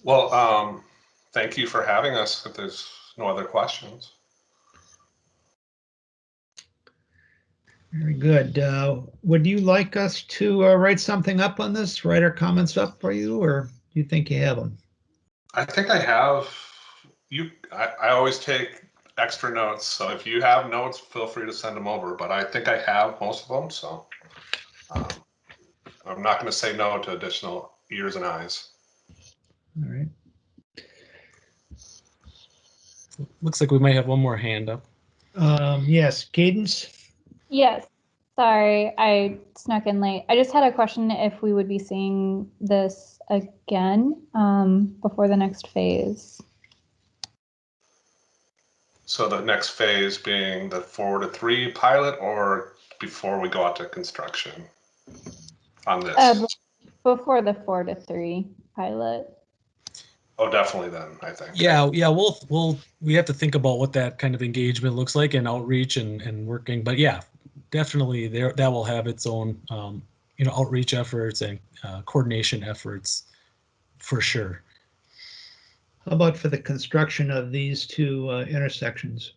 Well, thank you for having us. If there's no other questions. Very good. Would you like us to write something up on this, write our comments up for you, or do you think you have them? I think I have. I always take extra notes, so if you have notes, feel free to send them over, but I think I have most of them, so I'm not going to say no to additional ears and eyes. All right. Looks like we might have one more hand up. Yes, Cadence? Yes. Sorry, I snuck in late. I just had a question if we would be seeing this again before the next phase. So the next phase being the 4 to 3 pilot, or before we go out to construction on this? Before the 4 to 3 pilot. Oh, definitely then, I think. Yeah, we have to think about what that kind of engagement looks like and outreach and working. But yeah, definitely that will have its own outreach efforts and coordination efforts for sure. How about for the construction of these two intersections?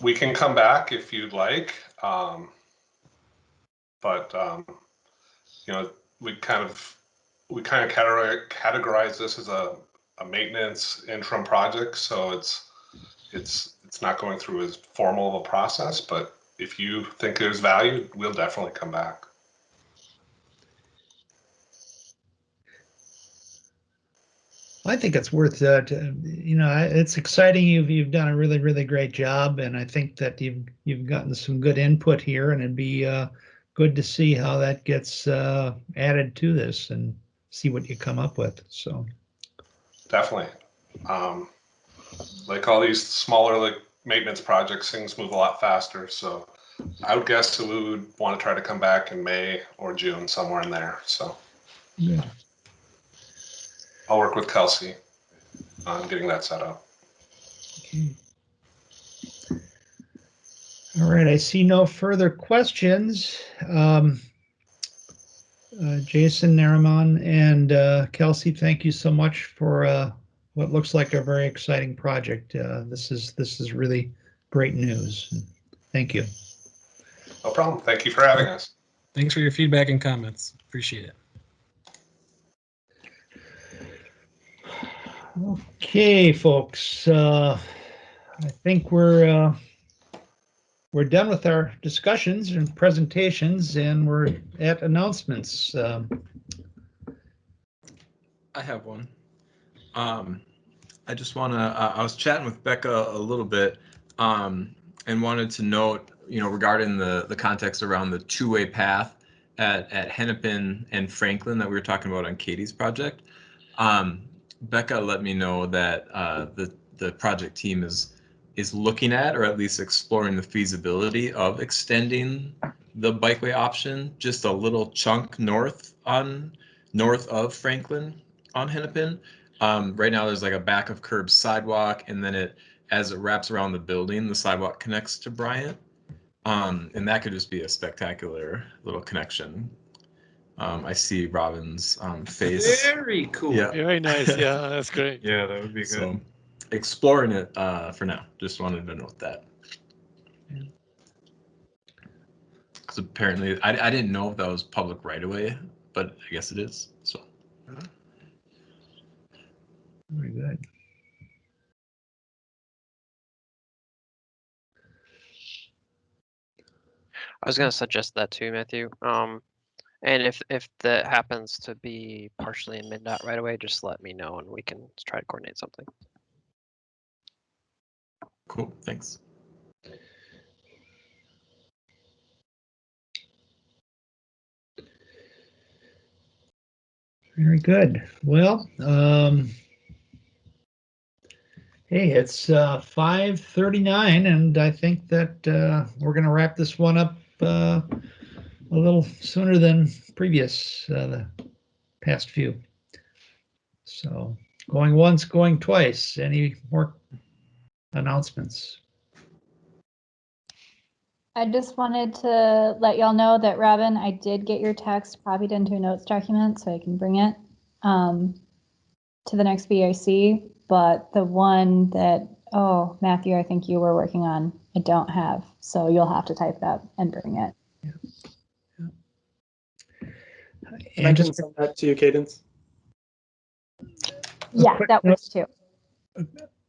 We can come back if you'd like, but we kind of categorize this as a maintenance interim project, so it's not going through as formal of a process. But if you think there's value, we'll definitely come back. I think it's worth it's exciting. You've done a really, really great job, and I think that you've gotten some good input here, and it'd be good to see how that gets added to this and see what you come up with. So definitely, like all these smaller maintenance projects, things move a lot faster. So I would guess that we would want to try to come back in May or June, somewhere in there. So yeah. I'll work with Kelsey on getting that set up. Okay. All right, I see no further questions. Jason, Nariman, and Kelsey, thank you so much for what looks like a very exciting project. This is really great news. Thank you. No problem. Thank you for having us. Thanks for your feedback and comments. Appreciate it. Okay, folks. I think we're done with our discussions and presentations, and we're at announcements. I have one. I just want to. I was chatting with Becca a little bit, and wanted to note, regarding the context around the two-way path at Hennepin and Franklin that we were talking about on Katie's project. Becca let me know that the project team is looking at, or at least exploring, the feasibility of extending the bikeway option just a little chunk north of Franklin on Hennepin. Right now there's like a back of curb sidewalk, and then as it wraps around the building, the sidewalk connects to Bryant. And that could just be a spectacular little connection. I see Robin's face. Very cool. Yeah. Very nice. Yeah, that's great. Yeah, that would be good. So, exploring it for now. Just wanted to note that. Because apparently, I didn't know if that was public right away, but I guess it is. So. Very good. I was going to suggest that too, Matthew. And if that happens to be partially in MnDOT right away, just let me know and we can try to coordinate something. Cool, thanks. Very good. Well, hey, it's 5:39, and I think that we're going to wrap this one up a little sooner than previous, the past few. So going once, going twice. Any more announcements? I just wanted to let y'all know that, Robin, I did get your text copied into a notes document so I can bring it to the next BIC, but the one that, Matthew, I think you were working on, I don't have. So you'll have to type it up and bring it. And I can send that to you, Cadence. Yeah, that works too.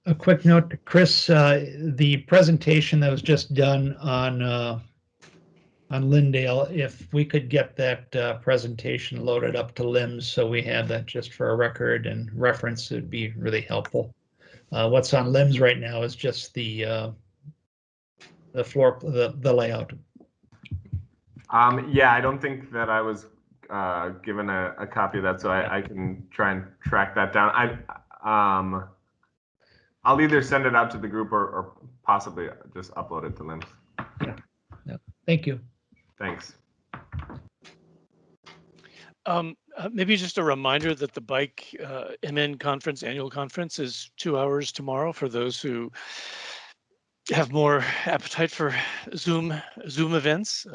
A quick note to Chris, the presentation that was just done on Lindale, if we could get that presentation loaded up to LIMS so we have that just for a record and reference, it would be really helpful. What's on LIMS right now is just the floor, the layout. Yeah, I don't think that I was given a copy of that, so I can try and track that down. I'll either send it out to the group or possibly just upload it to LIMS. Yeah. Thank you. Thanks. Maybe just a reminder that the Bike MN conference, annual conference, is 2 hours tomorrow for those who have more appetite for Zoom events.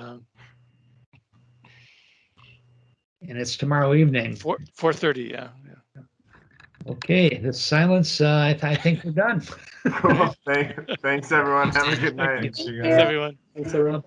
And it's tomorrow evening. 4:30, yeah. Okay, the silence, I think we're done. Cool. Thanks, everyone. Have a good night. Thanks, everyone. Thanks, everyone.